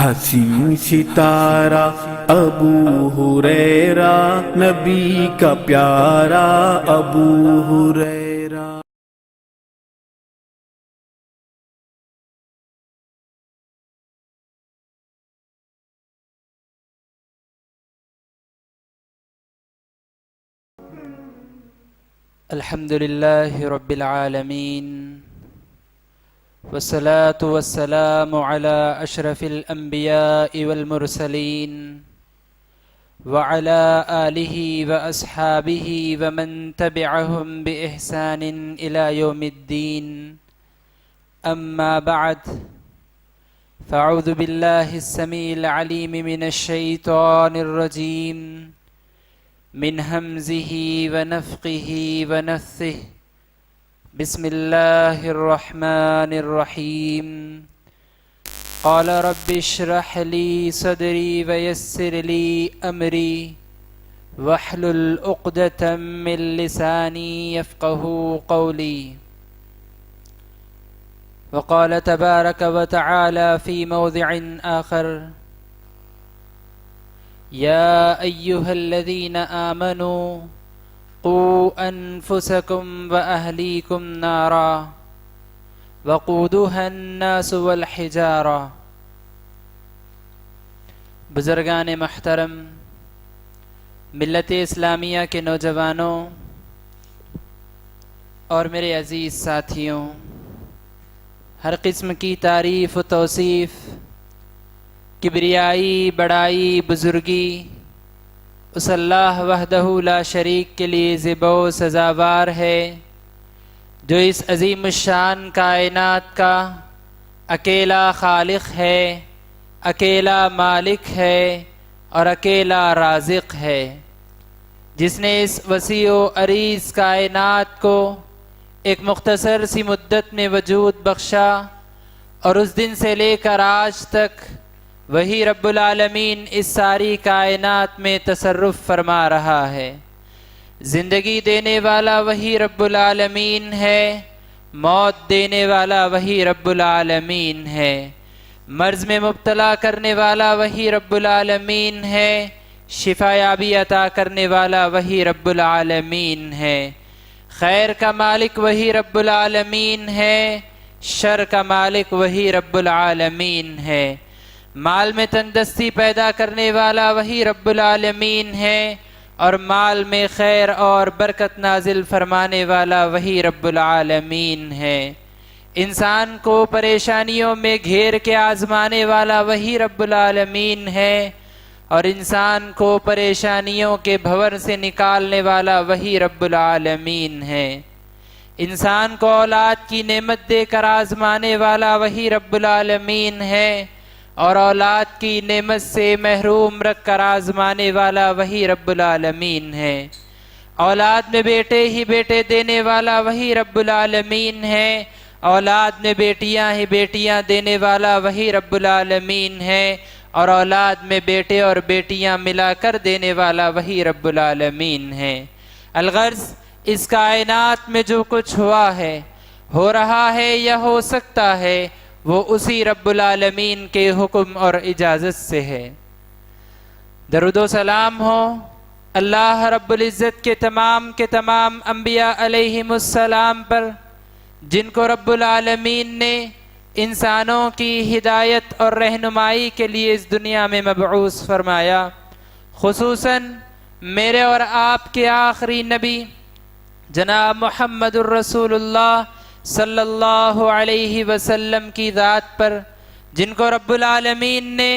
حسین ستارہ ابو ہریرہ، نبی کا پیارا ابو ہریرہ۔ الحمد لله رب العالمين، والصلاة والسلام على أشرف الأنبياء والمرسلين، وعلى آله وأصحابه ومن تبعهم بإحسان إلى يوم الدين. أما بعد، فأعوذ بالله السميع العليم من الشيطان الرجيم، من همزه ونفخه ونفثه. بسم الله الرحمن الرحيم. قال رب اشرح لي صدري ويسر لي أمري واحلل عقدة من لساني يفقه قولي. وقال تبارك وتعالى في موضع آخر: يا أيها الذين آمنوا قوا أنفسكم وأهليكم نارا وقودها الناس والحجارة. بزرگان محترم، ملت اسلامیہ کے نوجوانوں اور میرے عزیز ساتھیوں، ہر قسم کی تعریف و توصیف، کبریائی، بڑائی، بزرگی اس اللہ وحدہ لا شریک کے لیے زیبا و سزاوار ہے، جو اس عظیم الشان کائنات کا اکیلا خالق ہے، اکیلا مالک ہے اور اکیلا رازق ہے، جس نے اس وسیع و عریض کائنات کو ایک مختصر سی مدت میں وجود بخشا، اور اس دن سے لے کر آج تک وہی رب العالمین اس ساری کائنات میں تصرف فرما رہا ہے۔ زندگی دینے والا وہی رب العالمین ہے، موت دینے والا وہی رب العالمین ہے، مرض میں مبتلا کرنے والا وہی رب العالمین ہے، شفا یابی عطا کرنے والا وہی رب العالمین ہے، خیر کا مالک وہی رب العالمین ہے، شر کا مالک وہی رب العالمین ہے، مال میں تندرستی پیدا کرنے والا وہی رب العالمین ہے، اور مال میں خیر اور برکت نازل فرمانے والا وہی رب العالمین ہے، انسان کو پریشانیوں میں گھیر کے آزمانے والا وہی رب العالمین ہے، اور انسان کو پریشانیوں کے بھنور سے نکالنے والا وہی رب العالمین ہے، انسان کو اولاد کی نعمت دے کر آزمانے والا وہی رب العالمین ہے، اور اولاد کی نعمت سے محروم رکھ کر آزمانے والا وہی رب العالمین ہے، اولاد میں بیٹے ہی بیٹے دینے والا وہی رب العالمین ہے، اولاد میں بیٹیاں ہی بیٹیاں دینے والا وہی رب العالمین ہے، اور اولاد میں بیٹے اور بیٹیاں ملا کر دینے والا وہی رب العالمین ہے۔ الغرض، اس کائنات میں جو کچھ ہوا ہے، ہو رہا ہے یا ہو سکتا ہے، وہ اسی رب العالمین کے حکم اور اجازت سے ہے۔ درود و سلام ہو اللہ رب العزت کے تمام انبیاء علیہم السلام پر، جن کو رب العالمین نے انسانوں کی ہدایت اور رہنمائی کے لیے اس دنیا میں مبعوث فرمایا، خصوصاً میرے اور آپ کے آخری نبی جناب محمد الرسول اللہ صلی اللہ علیہ وسلم کی ذات پر، جن کو رب العالمین نے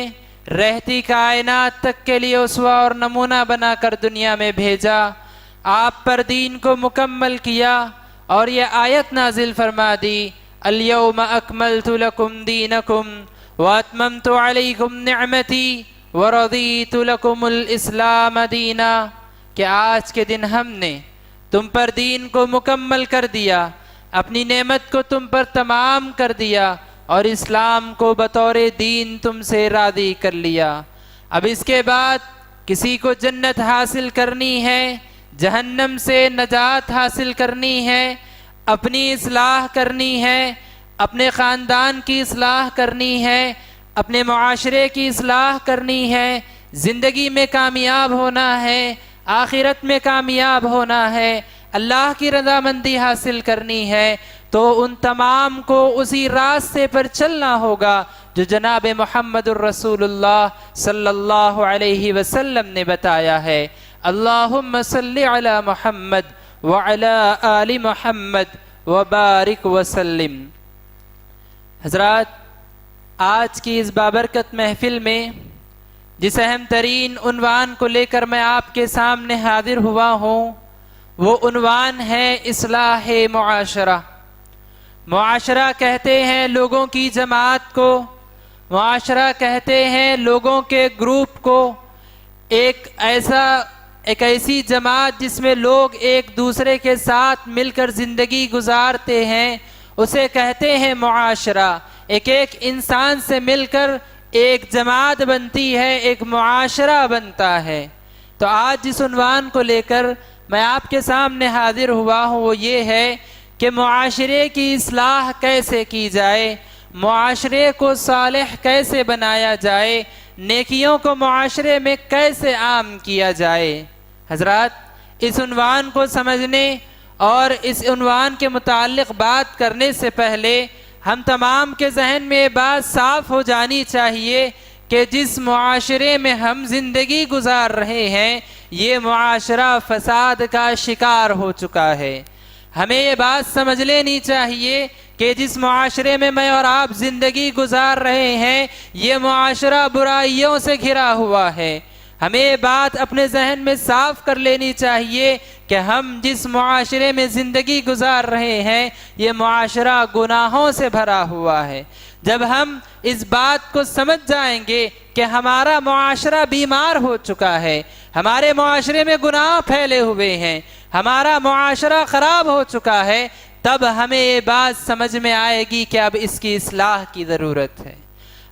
رہتی کائنات تک کے لیے اسوہ اور نمونہ بنا کر دنیا میں بھیجا، آپ پر دین کو مکمل کیا اور یہ آیت نازل فرما دی: الیوم اکملت لکم دینکم واتممت علیکم نعمتی ورضیت لکم الاسلام دینا، کہ آج کے دن ہم نے تم پر دین کو مکمل کر دیا، اپنی نعمت کو تم پر تمام کر دیا، اور اسلام کو بطور دین تم سے راضی کر لیا۔ اب اس کے بعد کسی کو جنت حاصل کرنی ہے، جہنم سے نجات حاصل کرنی ہے، اپنی اصلاح کرنی ہے، اپنے خاندان کی اصلاح کرنی ہے، اپنے معاشرے کی اصلاح کرنی ہے، زندگی میں کامیاب ہونا ہے، آخرت میں کامیاب ہونا ہے، اللہ کی رضامندی حاصل کرنی ہے، تو ان تمام کو اسی راستے پر چلنا ہوگا جو جناب محمد الرسول اللہ صلی اللہ علیہ وسلم نے بتایا ہے۔ اللہم صلی علی محمد وعلی آل محمد وبارک وسلم۔ حضرات، آج کی اس بابرکت محفل میں جس اہم ترین عنوان کو لے کر میں آپ کے سامنے حاضر ہوا ہوں، وہ عنوان ہے اصلاح معاشرہ۔ معاشرہ کہتے ہیں لوگوں کی جماعت کو، معاشرہ کہتے ہیں لوگوں کے گروپ کو، ایک ایسی جماعت جس میں لوگ ایک دوسرے کے ساتھ مل کر زندگی گزارتے ہیں، اسے کہتے ہیں معاشرہ۔ ایک انسان سے مل کر ایک جماعت بنتی ہے، ایک معاشرہ بنتا ہے۔ تو آج جس عنوان کو لے کر میں آپ کے سامنے حاضر ہوا ہوں وہ یہ ہے کہ معاشرے کی اصلاح کیسے کی جائے، معاشرے کو صالح کیسے بنایا جائے، نیکیوں کو معاشرے میں کیسے عام کیا جائے۔ حضرات، اس عنوان کو سمجھنے اور اس عنوان کے متعلق بات کرنے سے پہلے ہم تمام کے ذہن میں یہ بات صاف ہو جانی چاہیے کہ جس معاشرے میں ہم زندگی گزار رہے ہیں یہ معاشرہ فساد کا شکار ہو چکا ہے۔ ہمیں یہ بات سمجھ لینی چاہیے کہ جس معاشرے میں میں اور آپ زندگی گزار رہے ہیں یہ معاشرہ برائیوں سے گھرا ہوا ہے۔ ہمیں یہ بات اپنے ذہن میں صاف کر لینی چاہیے کہ ہم جس معاشرے میں زندگی گزار رہے ہیں یہ معاشرہ گناہوں سے بھرا ہوا ہے۔ جب ہم اس بات کو سمجھ جائیں گے کہ ہمارا معاشرہ بیمار ہو چکا ہے، ہمارے معاشرے میں گناہ پھیلے ہوئے ہیں، ہمارا معاشرہ خراب ہو چکا ہے، تب ہمیں یہ بات سمجھ میں آئے گی کہ اب اس کی اصلاح کی ضرورت ہے۔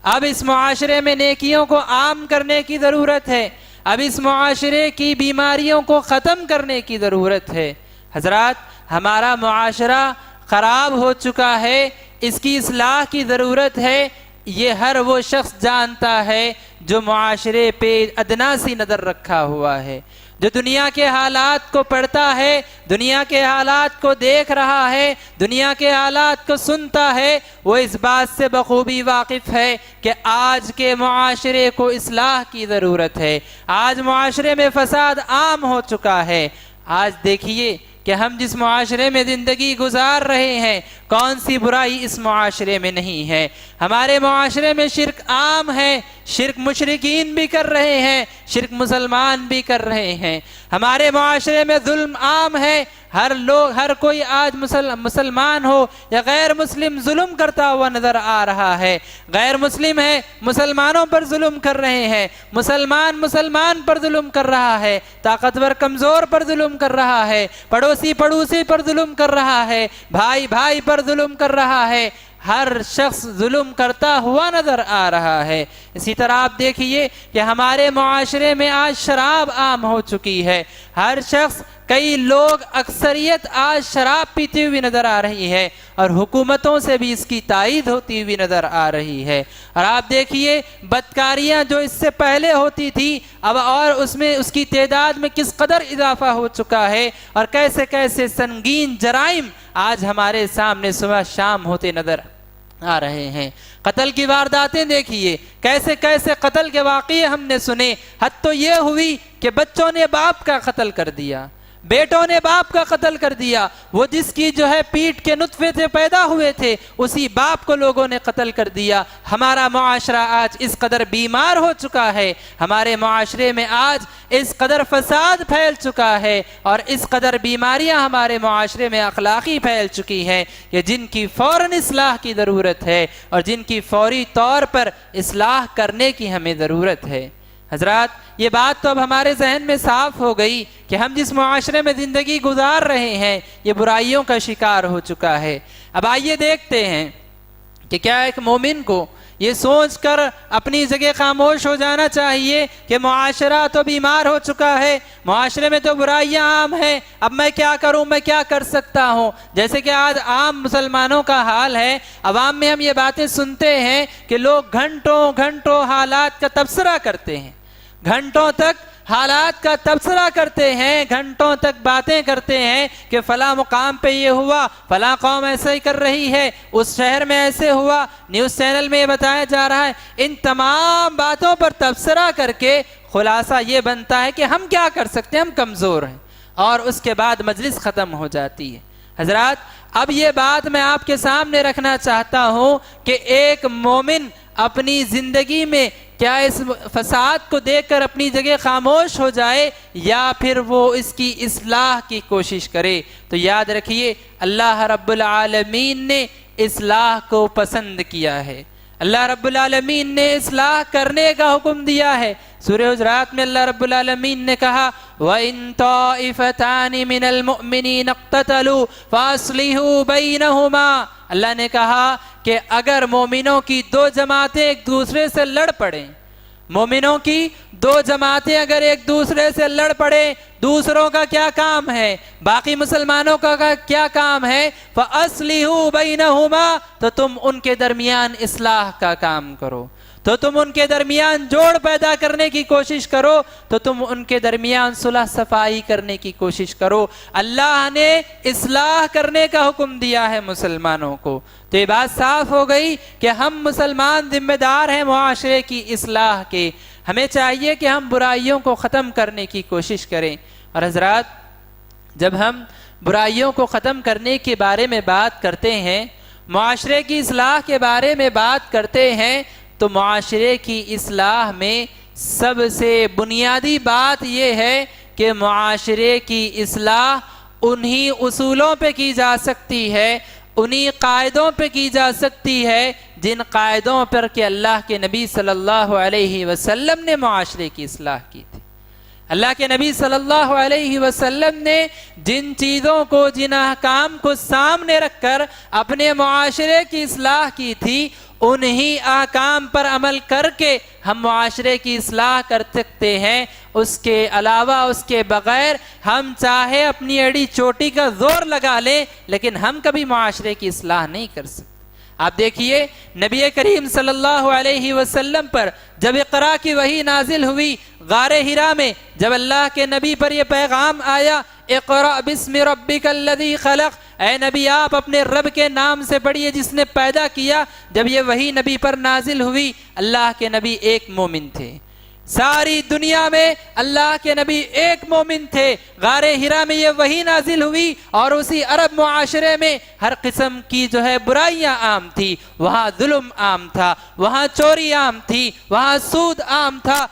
اب اس معاشرے میں نیکیوں کو عام کرنے کی ضرورت ہے، اب اس معاشرے کی بیماریوں کو ختم کرنے کی ضرورت ہے۔ حضرات، ہمارا معاشرہ خراب ہو چکا ہے، اس کی اصلاح کی ضرورت ہے، یہ ہر وہ شخص جانتا ہے جو معاشرے پہ ادنا سی نظر رکھا ہوا ہے، جو دنیا کے حالات کو پڑھتا ہے، دنیا کے حالات کو دیکھ رہا ہے، دنیا کے حالات کو سنتا ہے، وہ اس بات سے بخوبی واقف ہے کہ آج کے معاشرے کو اصلاح کی ضرورت ہے۔ آج معاشرے میں فساد عام ہو چکا ہے۔ آج دیکھیے کہ ہم جس معاشرے میں زندگی گزار رہے ہیں کون سی برائی اس معاشرے میں نہیں ہے۔ ہمارے معاشرے میں شرک عام ہے، شرک مشرکین بھی کر رہے ہیں، شرک مسلمان بھی کر رہے ہیں۔ ہمارے معاشرے میں ظلم عام ہے، ہر کوئی آج مسلمان ہو یا غیر مسلم ظلم کرتا ہوا نظر آ رہا ہے۔ غیر مسلم ہے، مسلمانوں پر ظلم کر رہے ہیں، مسلمان پر ظلم کر رہا ہے، طاقتور کمزور پر ظلم کر رہا ہے، پڑوسی پر ظلم کر رہا ہے، بھائی پر ظلم کر رہا ہے، ہر شخص ظلم کرتا ہوا نظر آ رہا ہے۔ اسی طرح آپ دیکھیے کہ ہمارے معاشرے میں آج شراب عام ہو چکی ہے، ہر شخص، کئی لوگ، اکثریت آج شراب پیتی ہوئی نظر آ رہی ہے اور حکومتوں سے بھی اس کی تائید ہوتی ہوئی نظر آ رہی ہے۔ اور آپ دیکھیے بدکاریاں جو اس سے پہلے ہوتی تھی اب اور اس کی تعداد میں کس قدر اضافہ ہو چکا ہے اور کیسے کیسے سنگین جرائم آج ہمارے سامنے صبح شام ہوتے نظر آ رہے ہیں۔ قتل کی وارداتیں دیکھیے، کیسے کیسے قتل کے واقعے ہم نے سنے، حد تو یہ ہوئی کہ بچوں نے باپ کا قتل کر دیا، بیٹوں نے باپ کا قتل کر دیا، وہ جس کی پیٹ کے نطفے سے پیدا ہوئے تھے اسی باپ کو لوگوں نے قتل کر دیا۔ ہمارا معاشرہ آج اس قدر بیمار ہو چکا ہے، ہمارے معاشرے میں آج اس قدر فساد پھیل چکا ہے اور اس قدر بیماریاں ہمارے معاشرے میں اخلاقی پھیل چکی ہیں کہ جن کی فوراً اصلاح کی ضرورت ہے اور جن کی فوری طور پر اصلاح کرنے کی ہمیں ضرورت ہے۔ حضرات، یہ بات تو اب ہمارے ذہن میں صاف ہو گئی کہ ہم جس معاشرے میں زندگی گزار رہے ہیں یہ برائیوں کا شکار ہو چکا ہے۔ اب آئیے دیکھتے ہیں کہ کیا ایک مومن کو یہ سوچ کر اپنی جگہ خاموش ہو جانا چاہیے کہ معاشرہ تو بیمار ہو چکا ہے، معاشرے میں تو برائیاں عام ہیں، اب میں کیا کروں، میں کیا کر سکتا ہوں۔ جیسے کہ آج عام مسلمانوں کا حال ہے، عوام میں ہم یہ باتیں سنتے ہیں کہ لوگ گھنٹوں گھنٹوں حالات کا تبصرہ کرتے ہیں، گھنٹوں تک حالات کا تبصرہ کرتے ہیں، گھنٹوں تک باتیں کرتے ہیں کہ فلاں مقام پہ یہ ہوا، فلاں قوم ایسے ہی کر رہی ہے، اس شہر میں ایسے ہوا، نیوز چینل میں یہ بتایا جا رہا ہے۔ ان تمام باتوں پر تبصرہ کر کے خلاصہ یہ بنتا ہے کہ ہم کیا کر سکتے ہیں، ہم کمزور ہیں، اور اس کے بعد مجلس ختم ہو جاتی ہے۔ حضرات، اب یہ بات میں آپ کے سامنے رکھنا چاہتا ہوں کہ ایک مومن اپنی زندگی میں کیا اس فساد کو دیکھ کر اپنی جگہ خاموش ہو جائے یا پھر وہ اس کی اصلاح کی کوشش کرے؟ تو یاد رکھیے، اللہ رب العالمین نے اصلاح کو پسند کیا ہے، اللہ رب العالمین نے اصلاح کرنے کا حکم دیا ہے۔ سورہ حجرات میں اللہ رب العالمین نے کہا وَإِن طَائِفَتَانِ مِنَ الْمُؤْمِنِينَ اقْتَتَلُوا فَأَصْلِحُوا بَيْنَهُمَا، اللہ نے کہا کہ اگر مومنوں کی دو جماعتیں ایک دوسرے سے لڑ پڑیں، مومنوں کی دو جماعتیں اگر ایک دوسرے سے لڑ پڑیں، دوسروں کا کیا کام ہے، باقی مسلمانوں کا کیا کام ہے؟ فَأَصْلِحُوا بَيْنَهُمَا، تو تم ان کے درمیان اصلاح کا کام کرو، تو تم ان کے درمیان جوڑ پیدا کرنے کی کوشش کرو، تو تم ان کے درمیان صلح صفائی کرنے کی کوشش کرو۔ اللہ نے اصلاح کرنے کا حکم دیا ہے مسلمانوں کو۔ تو یہ بات صاف ہو گئی کہ ہم مسلمان ذمہ دار ہیں معاشرے کی اصلاح کے، ہمیں چاہیے کہ ہم برائیوں کو ختم کرنے کی کوشش کریں۔ اور حضرات، جب ہم برائیوں کو ختم کرنے کے بارے میں بات کرتے ہیں، معاشرے کی اصلاح کے بارے میں بات کرتے ہیں، تو معاشرے کی اصلاح میں سب سے بنیادی بات یہ ہے کہ معاشرے کی اصلاح انہی اصولوں پہ کی جا سکتی ہے، انہی قاعدوں پہ کی جا سکتی ہے جن قاعدوں پر کہ اللہ کے نبی صلی اللہ علیہ وسلم نے معاشرے کی اصلاح کی تھی۔ اللہ کے نبی صلی اللہ علیہ وسلم نے جن چیزوں کو، جن احکام کو سامنے رکھ کر اپنے معاشرے کی اصلاح کی تھی، انہی احکام پر عمل کر کے ہم معاشرے کی اصلاح کر سکتے ہیں۔ اس کے علاوہ، اس کے بغیر ہم چاہے اپنی اڑی چوٹی کا زور لگا لیں لیکن ہم کبھی معاشرے کی اصلاح نہیں کر سکتے۔ آپ دیکھیے، نبی کریم صلی اللہ علیہ وسلم پر جب اقرا کی وحی نازل ہوئی غار حرا میں، جب اللہ کے نبی پر یہ پیغام آیا اقرأ بسم ربک الذی خلق، اے نبی آپ اپنے رب کے نام سے پڑھیے جس نے پیدا کیا، جب یہ وحی نبی پر نازل ہوئی، اللہ کے نبی ایک مومن تھے، ساری دنیا میں اللہ کے نبی ایک مومن تھے۔ غار حرا میں یہ وحی نازل ہوئی اور اسی عرب معاشرے میں ہر قسم کی برائیاں عام تھی، وہاں ظلم عام تھا، وہاں چوری عام تھی، وہاں سود عام تھا،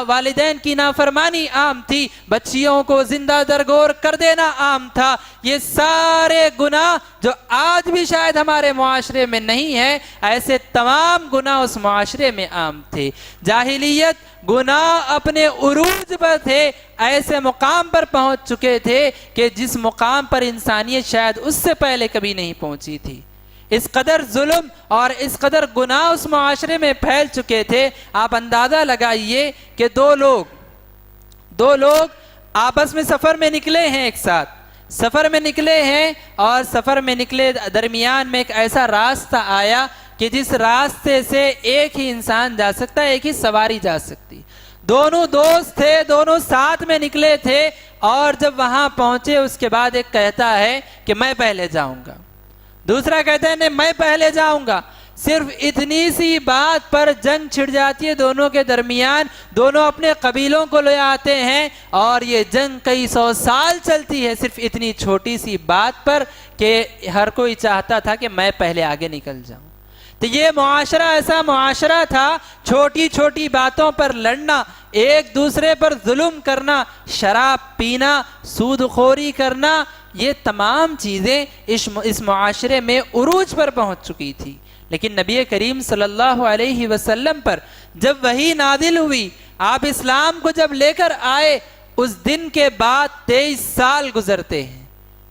والدین کی نافرمانی عام تھی، بچیوں کو زندہ درگور کر دینا عام تھا۔ یہ سارے گناہ جو آج بھی شاید ہمارے معاشرے میں نہیں ہے، ایسے تمام گناہ اس معاشرے میں عام تھے۔ جاہلیت گناہ اپنے عروج پر تھے، ایسے مقام پر پہنچ چکے تھے کہ جس مقام پر انسانیت شاید اس سے پہلے کبھی نہیں پہنچی تھی۔ اس قدر ظلم اور اس قدر گناہ اس معاشرے میں پھیل چکے تھے۔ آپ اندازہ لگائیے کہ دو لوگ آپس میں سفر میں نکلے ہیں، ایک ساتھ سفر میں نکلے ہیں، اور سفر میں نکلے درمیان میں ایک ایسا راستہ آیا کہ جس راستے سے ایک ہی انسان جا سکتا ہے، ایک ہی سواری جا سکتی۔ دونوں دوست تھے، دونوں ساتھ میں نکلے تھے، اور جب وہاں پہنچے اس کے بعد ایک کہتا ہے کہ میں پہلے جاؤں گا، دوسرا کہتا ہے نہیں میں پہلے جاؤں گا۔ صرف اتنی سی بات پر جنگ چھڑ جاتی ہے دونوں کے درمیان، دونوں اپنے قبیلوں کو لے آتے ہیں اور یہ جنگ کئی سو سال چلتی ہے، صرف اتنی چھوٹی سی بات پر کہ ہر کوئی چاہتا تھا کہ میں پہلے آگے نکل جاؤں۔ تو یہ معاشرہ ایسا معاشرہ تھا، چھوٹی چھوٹی باتوں پر لڑنا، ایک دوسرے پر ظلم کرنا، شراب پینا، سود خوری کرنا، یہ تمام چیزیں اس معاشرے میں عروج پر پہنچ چکی تھی۔ لیکن نبی کریم صلی اللہ علیہ وسلم پر جب وحی نازل ہوئی، آپ اسلام کو جب لے کر آئے، اس دن کے بعد 23 سال گزرتے ہیں،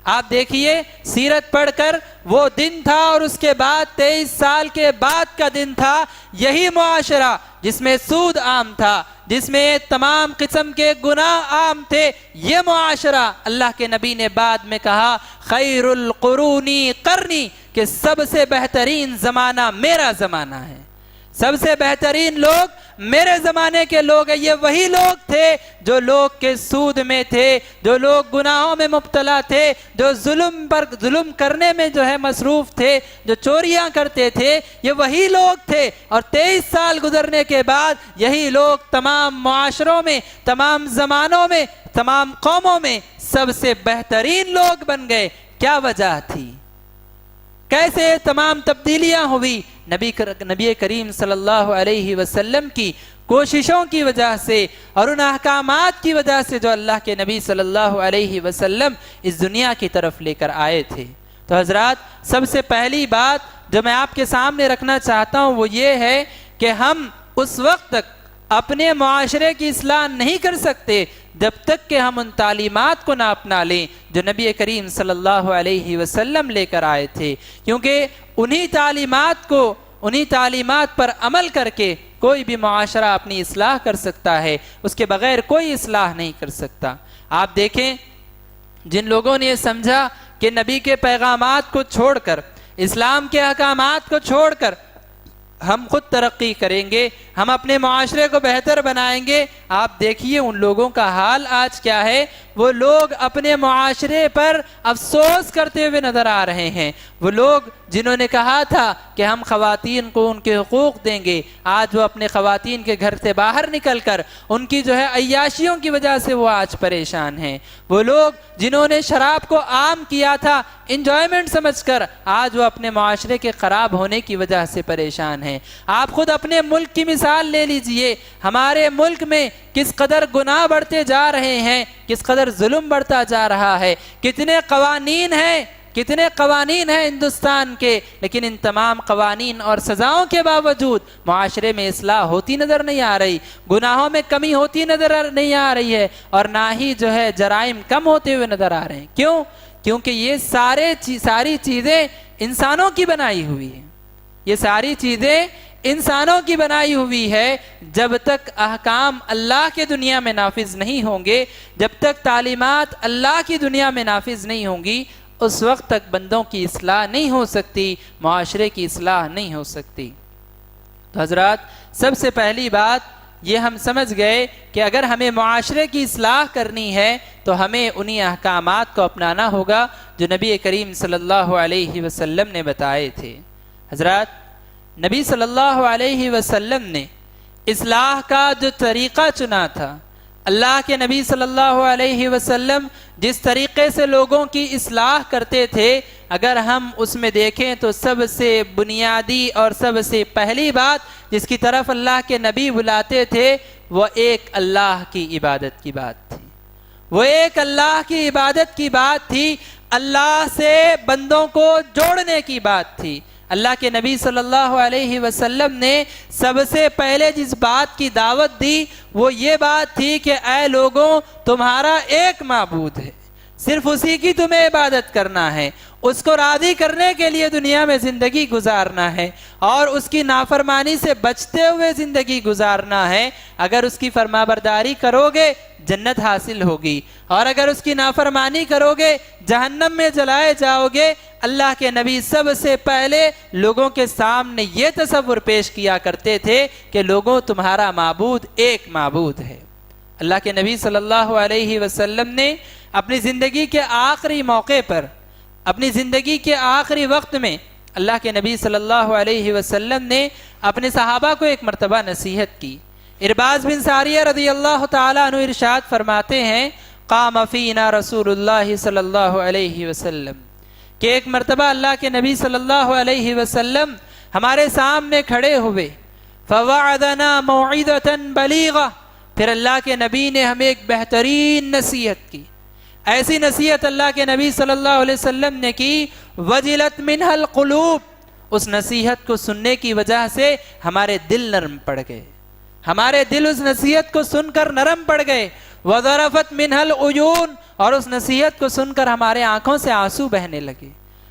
آپ دیکھیے سیرت پڑھ کر وہ دن تھا اور اس کے بعد 23 سال کے بعد کا دن تھا، یہی معاشرہ جس میں سود عام تھا، جس میں تمام قسم کے گناہ عام تھے، یہ معاشرہ اللہ کے نبی نے بعد میں کہا خیر القرونی قرنی، کہ سب سے بہترین زمانہ میرا زمانہ ہے، سب سے بہترین لوگ میرے زمانے کے لوگ ہیں۔ یہ وہی لوگ تھے جو لوگ کے سود میں تھے، جو لوگ گناہوں میں مبتلا تھے، جو ظلم کرنے میں جو ہے مصروف تھے، جو چوریاں کرتے تھے، یہ وہی لوگ تھے۔ اور 23 سال گزرنے کے بعد یہی لوگ تمام معاشروں میں، تمام زمانوں میں، تمام قوموں میں سب سے بہترین لوگ بن گئے۔ کیا وجہ تھی؟ کیسے تمام تبدیلیاں ہوئی؟ نبی کریم صلی اللہ علیہ وسلم کی کوششوں کی وجہ سے اور ان احکامات کی وجہ سے جو اللہ کے نبی صلی اللہ علیہ وسلم اس دنیا کی طرف لے کر آئے تھے۔ تو حضرات، سب سے پہلی بات جو میں آپ کے سامنے رکھنا چاہتا ہوں وہ یہ ہے کہ ہم اس وقت تک اپنے معاشرے کی اصلاح نہیں کر سکتے جب تک کہ ہم ان تعلیمات کو نہ اپنا لیں جو نبی کریم صلی اللہ علیہ وسلم لے کر آئے تھے، کیونکہ انہی تعلیمات پر عمل کر کے کوئی بھی معاشرہ اپنی اصلاح کر سکتا ہے، اس کے بغیر کوئی اصلاح نہیں کر سکتا۔ آپ دیکھیں جن لوگوں نے یہ سمجھا کہ نبی کے پیغامات کو چھوڑ کر، اسلام کے احکامات کو چھوڑ کر ہم خود ترقی کریں گے، ہم اپنے معاشرے کو بہتر بنائیں گے، آپ دیکھیے ان لوگوں کا حال آج کیا ہے۔ وہ لوگ اپنے معاشرے پر افسوس کرتے ہوئے نظر آ رہے ہیں۔ وہ لوگ جنہوں نے کہا تھا کہ ہم خواتین کو ان کے حقوق دیں گے، آج وہ اپنے خواتین کے گھر سے باہر نکل کر ان کی جو ہے عیاشیوں کی وجہ سے وہ آج پریشان ہیں۔ وہ لوگ جنہوں نے شراب کو عام کیا تھا انجوائمنٹ سمجھ کر، آج وہ اپنے معاشرے کے خراب ہونے کی وجہ سے پریشان ہیں۔ آپ خود اپنے ملک کی مثال لے لیجئے، ہمارے ملک میں کس قدر گناہ بڑھتے جا رہے ہیں، کس قدر ظلم بڑھتا جا رہا ہے، کتنے قوانین ہیں ہندوستان کے، لیکن ان تمام قوانین اور سزاؤں کے باوجود معاشرے میں اصلاح ہوتی نظر نہیں آ رہی، گناہوں میں کمی ہوتی نظر نہیں آ رہی ہے، اور نہ ہی جو ہے جرائم کم ہوتے ہوئے نظر آ رہے ہیں۔ کیوں؟ کیونکہ یہ ساری چیزیں انسانوں کی بنائی ہوئی ہیں، یہ ساری چیزیں انسانوں کی بنائی ہوئی ہے۔ جب تک احکام اللہ کے دنیا میں نافذ نہیں ہوں گے، جب تک تعلیمات اللہ کی دنیا میں نافذ نہیں ہوں گی، اس وقت تک بندوں کی اصلاح نہیں ہو سکتی، معاشرے کی اصلاح نہیں ہو سکتی۔ تو حضرات، سب سے پہلی بات یہ ہم سمجھ گئے کہ اگر ہمیں معاشرے کی اصلاح کرنی ہے تو ہمیں انہی احکامات کو اپنانا ہوگا جو نبی کریم صلی اللہ علیہ وسلم نے بتائے تھے۔ حضرات، نبی صلی اللہ علیہ وسلم نے اصلاح کا جو طریقہ چنا تھا، اللہ کے نبی صلی اللہ علیہ وسلم جس طریقے سے لوگوں کی اصلاح کرتے تھے، اگر ہم اس میں دیکھیں تو سب سے بنیادی اور سب سے پہلی بات جس کی طرف اللہ کے نبی بلاتے تھے وہ ایک اللہ کی عبادت کی بات تھی، وہ ایک اللہ کی عبادت کی بات تھی، اللہ سے بندوں کو جوڑنے کی بات تھی۔ اللہ کے نبی صلی اللہ علیہ وسلم نے سب سے پہلے جس بات کی دعوت دی وہ یہ بات تھی کہ اے لوگوں، تمہارا ایک معبود ہے، صرف اسی کی تمہیں عبادت کرنا ہے، اس کو راضی کرنے کے لیے دنیا میں زندگی گزارنا ہے اور اس کی نافرمانی سے بچتے ہوئے زندگی گزارنا ہے۔ اگر اس کی فرمانبرداری کرو گے جنت حاصل ہوگی، اور اگر اس کی نافرمانی کرو گے جہنم میں جلائے جاؤ گے۔ اللہ کے نبی سب سے پہلے لوگوں کے سامنے یہ تصور پیش کیا کرتے تھے کہ لوگوں، تمہارا معبود ایک معبود ہے۔ اللہ کے نبی صلی اللہ علیہ وسلم نے اپنی زندگی کے آخری موقع پر، اپنی زندگی کے آخری وقت میں اللہ کے نبی صلی اللہ علیہ وسلم نے اپنے صحابہ کو ایک مرتبہ نصیحت کی۔ ارباز بن ساریہ رضی اللہ تعالیٰ عنہ ارشاد فرماتے ہیں، قام فینا رسول اللہ صلی اللہ علیہ وسلم، کہ ایک مرتبہ اللہ کے نبی صلی اللہ علیہ وسلم ہمارے سامنے کھڑے ہوئے، فوعدنا موعظۃ بلیغہ، پھر اللہ کے نبی نے ہمیں ایک بہترین نصیحت کی۔ ایسی نصیحت اللہ کے نبی صلی اللہ علیہ وسلم نے کی، وجلت منها القلوب، اس نصیحت کو سننے کی وجہ سے ہمارے دل نرم پڑ گئے، ہمارے دل اس نصیحت کو سن کر نرم پڑ گئے، وذرفت منها العیون، اور اس نصیحت کو سن کر ہمارے آنکھوں سے آنسو بہنے لگے۔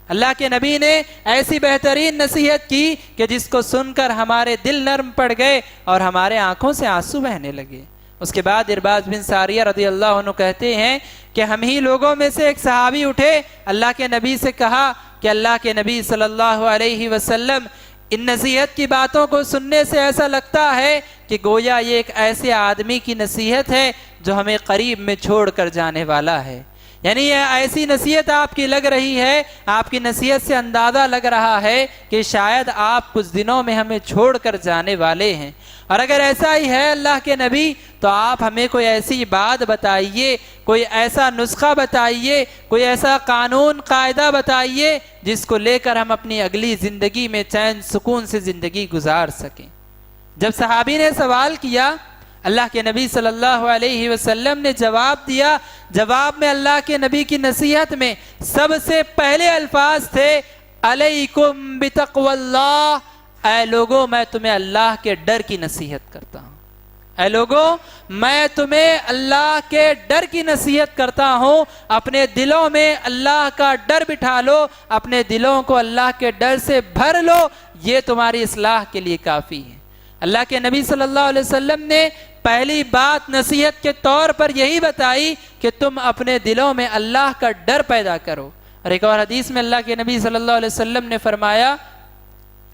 اللہ کے نبی نے ایسی بہترین نصیحت کی کہ جس کو سن کر ہمارے دل نرم پڑ گئے اور ہمارے آنکھوں سے آنسو بہنے لگے۔ اس کے بعد ارباز بن ساریہ رضی اللہ عنہ کہتے ہیں کہ ہم ہی لوگوں میں سے ایک صحابی اٹھے، اللہ کے نبی سے کہا کہ اللہ کے نبی صلی اللہ علیہ وسلم، ان نصیحت کی باتوں کو سننے سے ایسا لگتا ہے کہ گویا یہ ایک ایسے آدمی کی نصیحت ہے جو ہمیں قریب میں چھوڑ کر جانے والا ہے۔ یعنی یہ ایسی نصیحت آپ کی لگ رہی ہے، آپ کی نصیحت سے اندازہ لگ رہا ہے کہ شاید آپ کچھ دنوں میں ہمیں چھوڑ کر جانے والے ہیں، اور اگر ایسا ہی ہے اللہ کے نبی تو آپ ہمیں کوئی ایسی بات بتائیے، کوئی ایسا نسخہ بتائیے، کوئی ایسا قانون قاعدہ بتائیے جس کو لے کر ہم اپنی اگلی زندگی میں چین سکون سے زندگی گزار سکیں۔ جب صحابی نے سوال کیا، اللہ کے نبی صلی اللہ علیہ وسلم نے جواب دیا۔ جواب میں اللہ کے نبی کی نصیحت میں سب سے پہلے الفاظ تھے، علیکم بتقوی اللہ، اے لوگوں میں تمہیں اللہ کے ڈر کی نصیحت کرتا ہوں، اے لوگوں میں تمہیں اللہ کے ڈر کی نصیحت کرتا ہوں، اپنے دلوں میں اللہ کا ڈر بٹھا لو، اپنے دلوں کو اللہ کے ڈر سے بھر لو، یہ تمہاری اصلاح کے لیے کافی ہے۔ اللہ کے نبی صلی اللہ علیہ وسلم نے پہلی بات نصیحت کے طور پر یہی بتائی کہ تم اپنے دلوں میں اللہ کا ڈر پیدا کرو۔ اور ایک اور حدیث میں اللہ کے نبی صلی اللہ علیہ وسلم نے فرمایا،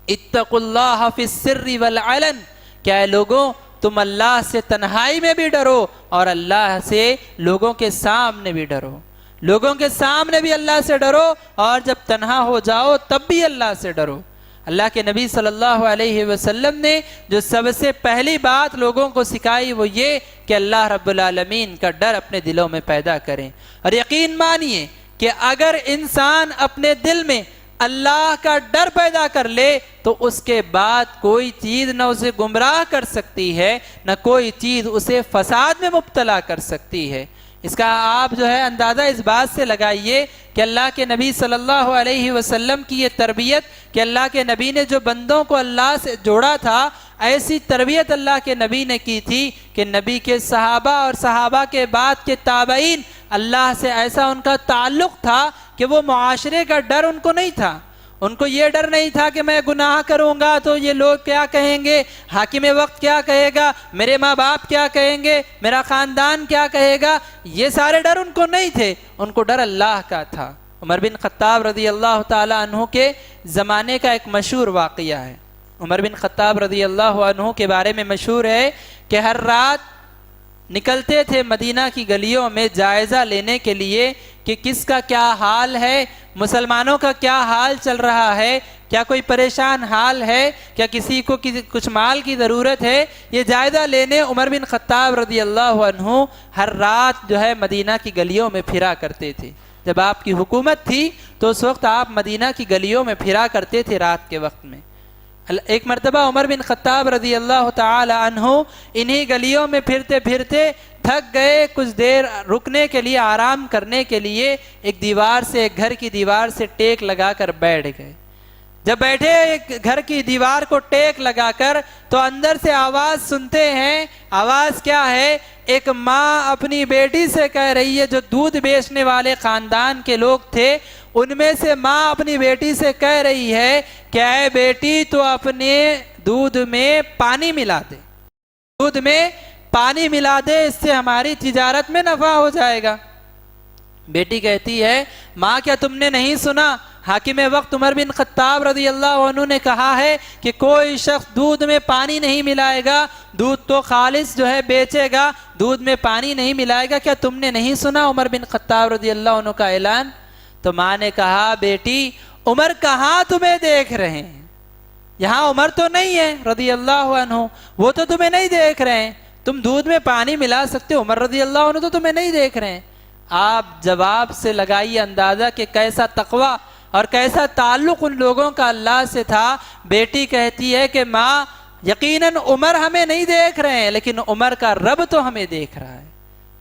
اتقوا اللہ فی السر والعلن، کیا اے لوگوں تم اللہ سے تنہائی میں بھی ڈرو اور اللہ سے لوگوں کے سامنے بھی ڈرو، لوگوں کے سامنے بھی اللہ سے ڈرو اور جب تنہا ہو جاؤ تب بھی اللہ سے ڈرو۔ اللہ کے نبی صلی اللہ علیہ وسلم نے جو سب سے پہلی بات لوگوں کو سکھائی وہ یہ کہ اللہ رب العالمین کا ڈر اپنے دلوں میں پیدا کریں، اور یقین مانیے کہ اگر انسان اپنے دل میں اللہ کا ڈر پیدا کر لے تو اس کے بعد کوئی چیز نہ اسے گمراہ کر سکتی ہے، نہ کوئی چیز اسے فساد میں مبتلا کر سکتی ہے۔ اس کا آپ جو ہے اندازہ اس بات سے لگائیے کہ اللہ کے نبی صلی اللہ علیہ وسلم کی یہ تربیت کہ اللہ کے نبی نے جو بندوں کو اللہ سے جوڑا تھا، ایسی تربیت اللہ کے نبی نے کی تھی کہ نبی کے صحابہ اور صحابہ کے بعد کے تابعین، اللہ سے ایسا ان کا تعلق تھا کہ وہ معاشرے کا ڈر ان کو نہیں تھا۔ ان کو یہ ڈر نہیں تھا کہ میں گناہ کروں گا تو یہ لوگ کیا کہیں گے، حاکم وقت کیا کہے گا، میرے ماں باپ کیا کہیں گے، میرا خاندان کیا کہے گا، یہ سارے ڈر ان کو نہیں تھے، ان کو ڈر اللہ کا تھا۔ عمر بن خطاب رضی اللہ تعالی عنہ کے زمانے کا ایک مشہور واقعہ ہے۔ عمر بن خطاب رضی اللہ عنہ کے بارے میں مشہور ہے کہ ہر رات نکلتے تھے مدینہ کی گلیوں میں جائزہ لینے کے لیے کہ کس کا کیا حال ہے، مسلمانوں کا کیا حال چل رہا ہے، کیا کوئی پریشان حال ہے، کیا کسی کو کچھ مال کی ضرورت ہے۔ یہ جائزہ لینے عمر بن خطاب رضی اللہ عنہ ہر رات جو ہے مدینہ کی گلیوں میں پھرا کرتے تھے۔ جب آپ کی حکومت تھی تو اس وقت آپ مدینہ کی گلیوں میں پھرا کرتے تھے رات کے وقت میں۔ ایک مرتبہ عمر بن خطاب رضی اللہ تعالی عنہ انہی گلیوں میں پھرتے پھرتے تھک گئے، کچھ دیر رکنے کے لیے، آرام کرنے کے لیے ایک دیوار سے، ایک گھر کی دیوار سے ٹیک لگا کر بیٹھ گئے۔ جب بیٹھے ایک گھر کی دیوار کو ٹیک لگا کر تو اندر سے آواز سنتے ہیں۔ آواز کیا ہے؟ ایک ماں اپنی بیٹی سے کہہ رہی ہے، جو دودھ بیچنے والے خاندان کے لوگ تھے ان میں سے ماں اپنی بیٹی سے کہہ رہی ہے کہ اے بیٹی تو اپنے دودھ میں پانی ملا دے، دودھ میں پانی ملا دے، اس سے ہماری تجارت میں نفع ہو جائے گا۔ بیٹی کہتی ہے، ماں کیا تم نے نہیں سنا حاکم وقت عمر بن خطاب رضی اللہ عنہ نے کہا ہے کہ کوئی شخص دودھ میں پانی نہیں ملائے گا، دودھ تو خالص جو ہے بیچے گا، دودھ میں پانی نہیں ملائے گا، کیا تم نے نہیں سنا عمر بن خطاب رضی اللہ عنہ کا اعلان؟ تو ماں نے کہا، بیٹی عمر کہاں تمہیں دیکھ رہے ہیں، یہاں عمر تو نہیں ہے رضی اللہ عنہ، وہ تو تمہیں نہیں دیکھ رہے ہیں، تم دودھ میں پانی ملا سکتے ہو، عمر رضی اللہ عنہ تو تمہیں نہیں دیکھ رہے ہیں۔ آپ جواب سے لگائیے اندازہ کہ کیسا تقویٰ اور کیسا تعلق ان لوگوں کا اللہ سے تھا۔ بیٹی کہتی ہے کہ ماں یقیناً عمر ہمیں نہیں دیکھ رہے ہیں لیکن عمر کا رب تو ہمیں دیکھ رہا ہے،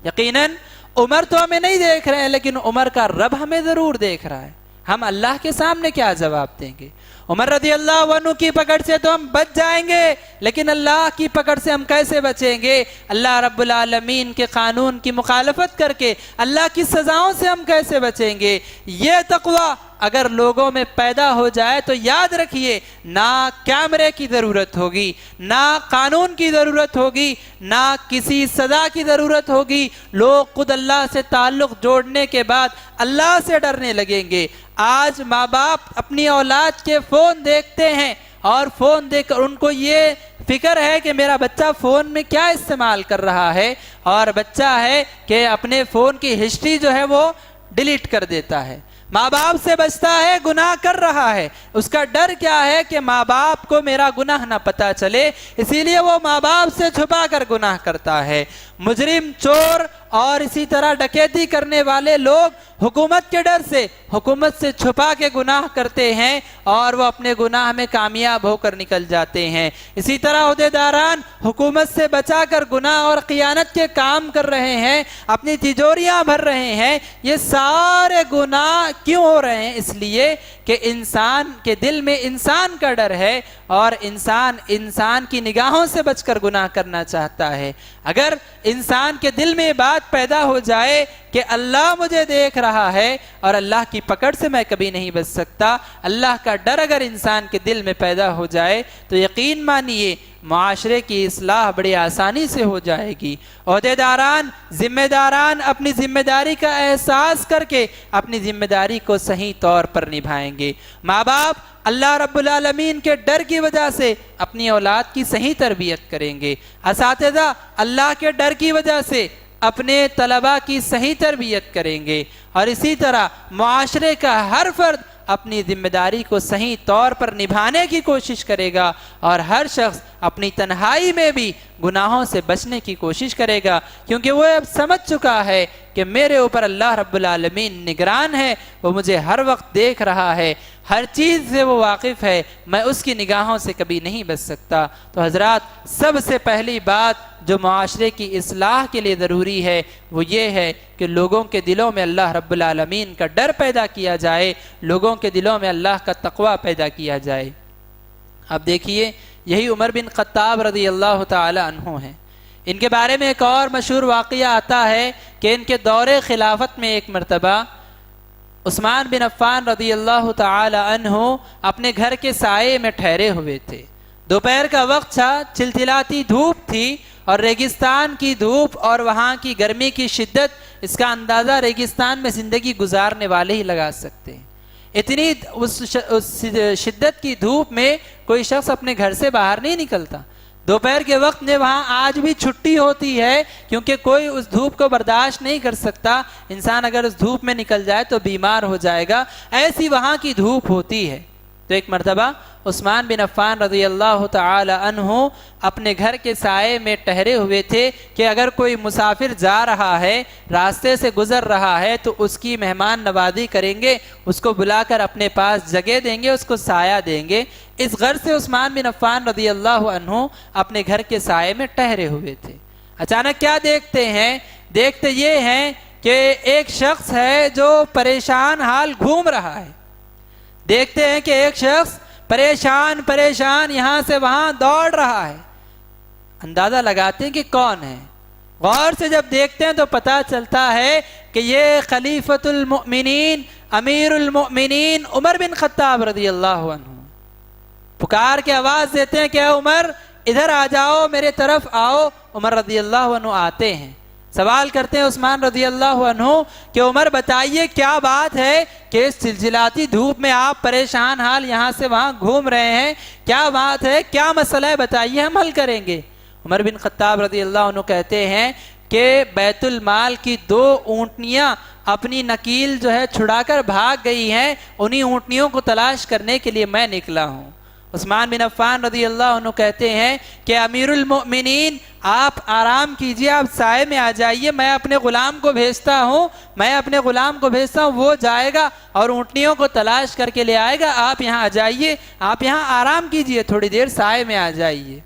یقیناً عمر تو ہمیں نہیں دیکھ رہے ہیں لیکن عمر کا رب ہمیں ضرور دیکھ رہا ہے۔ ہم اللہ کے سامنے کیا جواب دیں گے؟ عمر رضی اللہ عنہ کی پکڑ سے تو ہم بچ جائیں گے، لیکن اللہ کی پکڑ سے ہم کیسے بچیں گے؟ اللہ رب العالمین کے قانون کی مخالفت کر کے اللہ کی سزاؤں سے ہم کیسے بچیں گے؟ یہ تقوی اگر لوگوں میں پیدا ہو جائے تو یاد رکھیے، نہ کیمرے کی ضرورت ہوگی، نہ قانون کی ضرورت ہوگی، نہ کسی سزا کی ضرورت ہوگی۔ لوگ خود اللہ سے تعلق جوڑنے کے بعد اللہ سے ڈرنے لگیں گے۔ آج ماں باپ اپنی اولاد کے فون دیکھتے ہیں اور فون دیکھ کر ان کو یہ فکر ہے کہ میرا بچہ فون میں کیا استعمال کر رہا ہے، اور بچہ ہے کہ اپنے فون کی ہسٹری جو ہے وہ ڈیلیٹ کر دیتا ہے۔ ماں باپ سے بچتا ہے، گناہ کر رہا ہے، اس کا ڈر کیا ہے کہ ماں باپ کو میرا گناہ نہ پتہ چلے، اسی لیے وہ ماں باپ سے چھپا کر گناہ کرتا ہے۔ مجرم، چور اور اسی طرح ڈکیتی کرنے والے لوگ حکومت کے ڈر سے، حکومت سے چھپا کے گناہ کرتے ہیں اور وہ اپنے گناہ میں کامیاب ہو کر نکل جاتے ہیں۔ اسی طرح عہدیداران حکومت سے بچا کر گناہ اور خیانت کے کام کر رہے ہیں، اپنی تجوریاں بھر رہے ہیں۔ یہ سارے گناہ کیوں ہو رہے ہیں؟ اس لیے کہ انسان کے دل میں انسان کا ڈر ہے اور انسان کی نگاہوں سے بچ کر گناہ کرنا چاہتا ہے۔ اگر انسان کے دل میں یہ بات پیدا ہو جائے کہ اللہ مجھے دیکھ رہا ہے اور اللہ کی پکڑ سے میں کبھی نہیں بچ سکتا، اللہ کا ڈر اگر انسان کے دل میں پیدا ہو جائے تو یقین مانیے معاشرے کی اصلاح بڑی آسانی سے ہو جائے گی۔ عہدیداران، ذمہ داران اپنی ذمہ داری کا احساس کر کے اپنی ذمہ داری کو صحیح طور پر نبھائیں گے۔ ماں باپ اللہ رب العالمین کے ڈر کی وجہ سے اپنی اولاد کی صحیح تربیت کریں گے۔ اساتذہ اللہ کے ڈر کی وجہ سے اپنے طلباء کی صحیح تربیت کریں گے، اور اسی طرح معاشرے کا ہر فرد اپنی ذمہ داری کو صحیح طور پر نبھانے کی کوشش کرے گا، اور ہر شخص اپنی تنہائی میں بھی گناہوں سے بچنے کی کوشش کرے گا، کیونکہ وہ اب سمجھ چکا ہے کہ میرے اوپر اللہ رب العالمین نگران ہے، وہ مجھے ہر وقت دیکھ رہا ہے، ہر چیز سے وہ واقف ہے، میں اس کی نگاہوں سے کبھی نہیں بچ سکتا۔ تو حضرات، سب سے پہلی بات جو معاشرے کی اصلاح کے لیے ضروری ہے وہ یہ ہے کہ لوگوں کے دلوں میں اللہ رب العالمین کا ڈر پیدا کیا جائے، لوگوں کے دلوں میں اللہ کا تقوی پیدا کیا جائے۔ اب دیکھیے، یہی عمر بن خطاب رضی اللہ تعالی عنہ ہیں۔ ان کے بارے میں ایک اور مشہور واقعہ آتا ہے کہ ان کے دور خلافت میں ایک مرتبہ عثمان بن عفان رضی اللہ تعالی عنہ اپنے گھر کے سائے میں ٹھہرے ہوئے تھے۔ دوپہر کا وقت تھا، چلچلاتی دھوپ تھی، اور ریگستان کی دھوپ اور وہاں کی گرمی کی شدت، اس کا اندازہ ریگستان میں زندگی گزارنے والے ہی لگا سکتے ہیں۔ اتنی اس شدت کی دھوپ میں کوئی شخص اپنے گھر سے باہر نہیں نکلتا۔ دوپہر کے وقت میں وہاں آج بھی چھٹی ہوتی ہے، کیونکہ کوئی اس دھوپ کو برداشت نہیں کر سکتا۔ انسان اگر اس دھوپ میں نکل جائے تو بیمار ہو جائے گا، ایسی وہاں کی دھوپ ہوتی ہے۔ تو ایک مرتبہ عثمان بن عفان رضی اللہ تعالی عنہ اپنے گھر کے سائے میں ٹھہرے ہوئے تھے کہ اگر کوئی مسافر جا رہا ہے، راستے سے گزر رہا ہے، تو اس کی مہمان نوازی کریں گے، اس کو بلا کر اپنے پاس جگہ دیں گے، اس کو سایہ دیں گے۔ اس غرض سے عثمان بن عفان رضی اللہ عنہ اپنے گھر کے سائے میں ٹھہرے ہوئے تھے۔ اچانک کیا دیکھتے ہیں؟ دیکھتے یہ ہیں کہ ایک شخص ہے جو پریشان حال گھوم رہا ہے۔ دیکھتے ہیں کہ ایک شخص پریشان یہاں سے وہاں دوڑ رہا ہے۔ اندازہ لگاتے ہیں کہ کون ہے۔ غور سے جب دیکھتے ہیں تو پتہ چلتا ہے کہ یہ خلیفۃ المؤمنین، امیر المؤمنین عمر بن خطاب رضی اللہ عنہ۔ پکار کے آواز دیتے ہیں کہ اے عمر، ادھر آ جاؤ، میرے طرف آؤ۔ عمر رضی اللہ عنہ آتے ہیں۔ سوال کرتے ہیں عثمان رضی اللہ عنہ کہ عمر بتائیے کیا بات ہے کہ اس چلچلاتی دھوپ میں آپ پریشان حال یہاں سے وہاں گھوم رہے ہیں، کیا بات ہے، کیا مسئلہ ہے، بتائیے، ہم حل کریں گے۔ عمر بن خطاب رضی اللہ عنہ کہتے ہیں کہ بیت المال کی 2 اونٹنیاں اپنی نکیل جو ہے چھڑا کر بھاگ گئی ہیں، انہی اونٹنیوں کو تلاش کرنے کے لیے میں نکلا ہوں۔ عثمان بن عفان رضی اللہ عنہ کہتے ہیں کہ امیر المؤمنین، آپ آرام کیجئے، آپ سائے میں آ جائیے، میں اپنے غلام کو بھیجتا ہوں، وہ جائے گا اور اونٹنیوں کو تلاش کر کے لے آئے گا، آپ یہاں آ جائیے، آپ یہاں آرام کیجئے، تھوڑی دیر سائے میں آ جائیے۔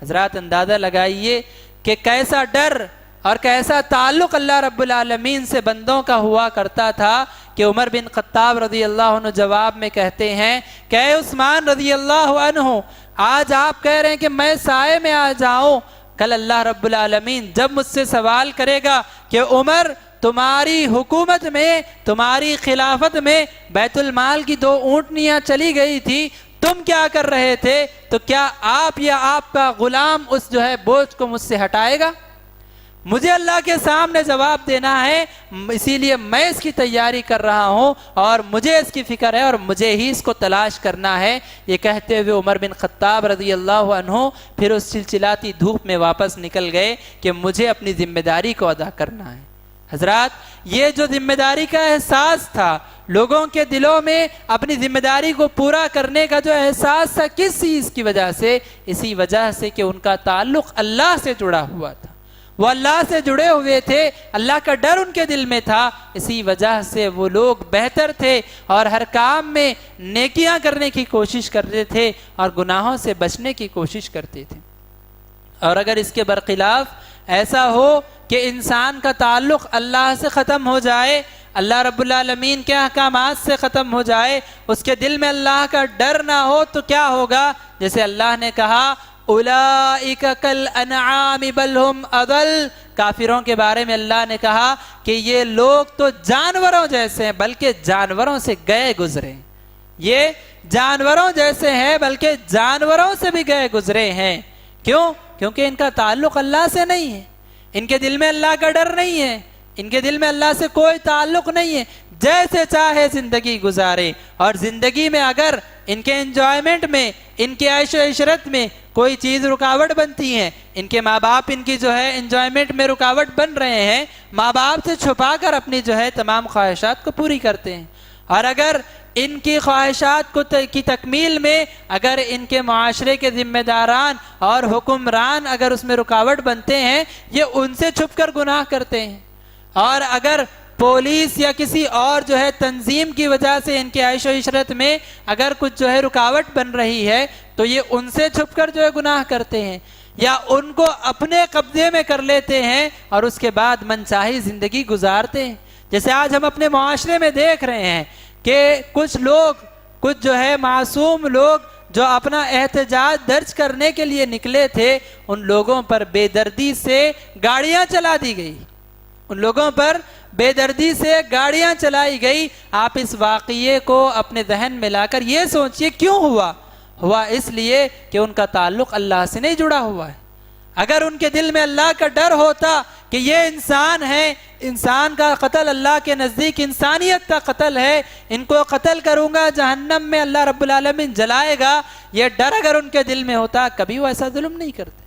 حضرات اندازہ لگائیے کہ کیسا ڈر اور کیسا تعلق اللہ رب العالمین سے بندوں کا ہوا کرتا تھا کہ عمر بن خطاب رضی اللہ عنہ جواب میں کہتے ہیں کہ اے عثمان رضی اللہ عنہ، آج آپ کہہ رہے ہیں کہ میں سائے میں آ جاؤں، کل اللہ رب العالمین جب مجھ سے سوال کرے گا کہ عمر تمہاری حکومت میں، تمہاری خلافت میں بیت المال کی 2 اونٹنیاں چلی گئی تھی، تم کیا کر رہے تھے؟ تو کیا آپ یا آپ کا غلام اس جو ہے بوجھ کو مجھ سے ہٹائے گا؟ مجھے اللہ کے سامنے جواب دینا ہے، اسی لیے میں اس کی تیاری کر رہا ہوں اور مجھے اس کی فکر ہے اور مجھے ہی اس کو تلاش کرنا ہے۔ یہ کہتے ہوئے عمر بن خطاب رضی اللہ عنہ پھر اس چلچلاتی دھوپ میں واپس نکل گئے کہ مجھے اپنی ذمہ داری کو ادا کرنا ہے۔ حضرات، یہ جو ذمہ داری کا احساس تھا لوگوں کے دلوں میں، اپنی ذمہ داری کو پورا کرنے کا جو احساس تھا، کس چیز کی وجہ سے؟ اسی وجہ سے کہ ان کا تعلق اللہ سے جڑا ہوا تھا، وہ اللہ سے جڑے ہوئے تھے، اللہ کا ڈر ان کے دل میں تھا، اسی وجہ سے وہ لوگ بہتر تھے اور ہر کام میں نیکیاں کرنے کی کوشش کرتے تھے اور گناہوں سے بچنے کی کوشش کرتے تھے۔ اور اگر اس کے برخلاف ایسا ہو کہ انسان کا تعلق اللہ سے ختم ہو جائے، اللہ رب العالمین کے احکامات سے ختم ہو جائے، اس کے دل میں اللہ کا ڈر نہ ہو، تو کیا ہوگا؟ جیسے اللہ نے کہا اولئک کالانعام بل ہم اضل، کافروں کے بارے میں اللہ نے کہا کہ یہ لوگ تو جانوروں جیسے ہیں بلکہ جانوروں سے گئے گزرے، یہ جانوروں جیسے ہیں بلکہ جانوروں سے بھی گئے گزرے ہیں۔ کیوں؟ کیونکہ ان کا تعلق اللہ سے نہیں ہے، ان کے دل میں اللہ کا ڈر نہیں ہے، ان کے دل میں اللہ سے کوئی تعلق نہیں ہے، جیسے چاہے زندگی گزارے۔ اور زندگی میں اگر ان کے انجوائمنٹ میں، ان کے عیش و عشرت میں کوئی چیز رکاوٹ بنتی ہے، ان کے ماں باپ ان کی جو ہے انجوائمنٹ میں رکاوٹ بن رہے ہیں، ماں باپ سے چھپا کر اپنی جو ہے تمام خواہشات کو پوری کرتے ہیں، اور اگر ان کی خواہشات کی تکمیل میں اگر ان کے معاشرے کے ذمہ داران اور حکمران اگر اس میں رکاوٹ بنتے ہیں، یہ ان سے چھپ کر گناہ کرتے ہیں، اور اگر پولیس یا کسی اور جو ہے تنظیم کی وجہ سے ان کے عیش و عشرت میں اگر کچھ جو ہے رکاوٹ بن رہی ہے، تو یہ ان سے چھپ کر جو ہے گناہ کرتے ہیں یا ان کو اپنے قبضے میں کر لیتے ہیں اور اس کے بعد منچاہی زندگی گزارتے ہیں۔ جیسے آج ہم اپنے معاشرے میں دیکھ رہے ہیں کہ کچھ لوگ، کچھ جو ہے معصوم لوگ جو اپنا احتجاج درج کرنے کے لیے نکلے تھے، ان لوگوں پر بے دردی سے گاڑیاں چلا دی گئی، ان لوگوں پر بے دردی سے گاڑیاں چلائی گئی۔ آپ اس واقعے کو اپنے ذہن میں لا کر یہ سوچئے کیوں ہوا اس لیے کہ ان کا تعلق اللہ سے نہیں جڑا ہوا ہے۔ اگر ان کے دل میں اللہ کا ڈر ہوتا کہ یہ انسان ہے، انسان کا قتل اللہ کے نزدیک انسانیت کا قتل ہے، ان کو قتل کروں گا جہنم میں اللہ رب العالمین جلائے گا، یہ ڈر اگر ان کے دل میں ہوتا، کبھی وہ ایسا ظلم نہیں کرتے۔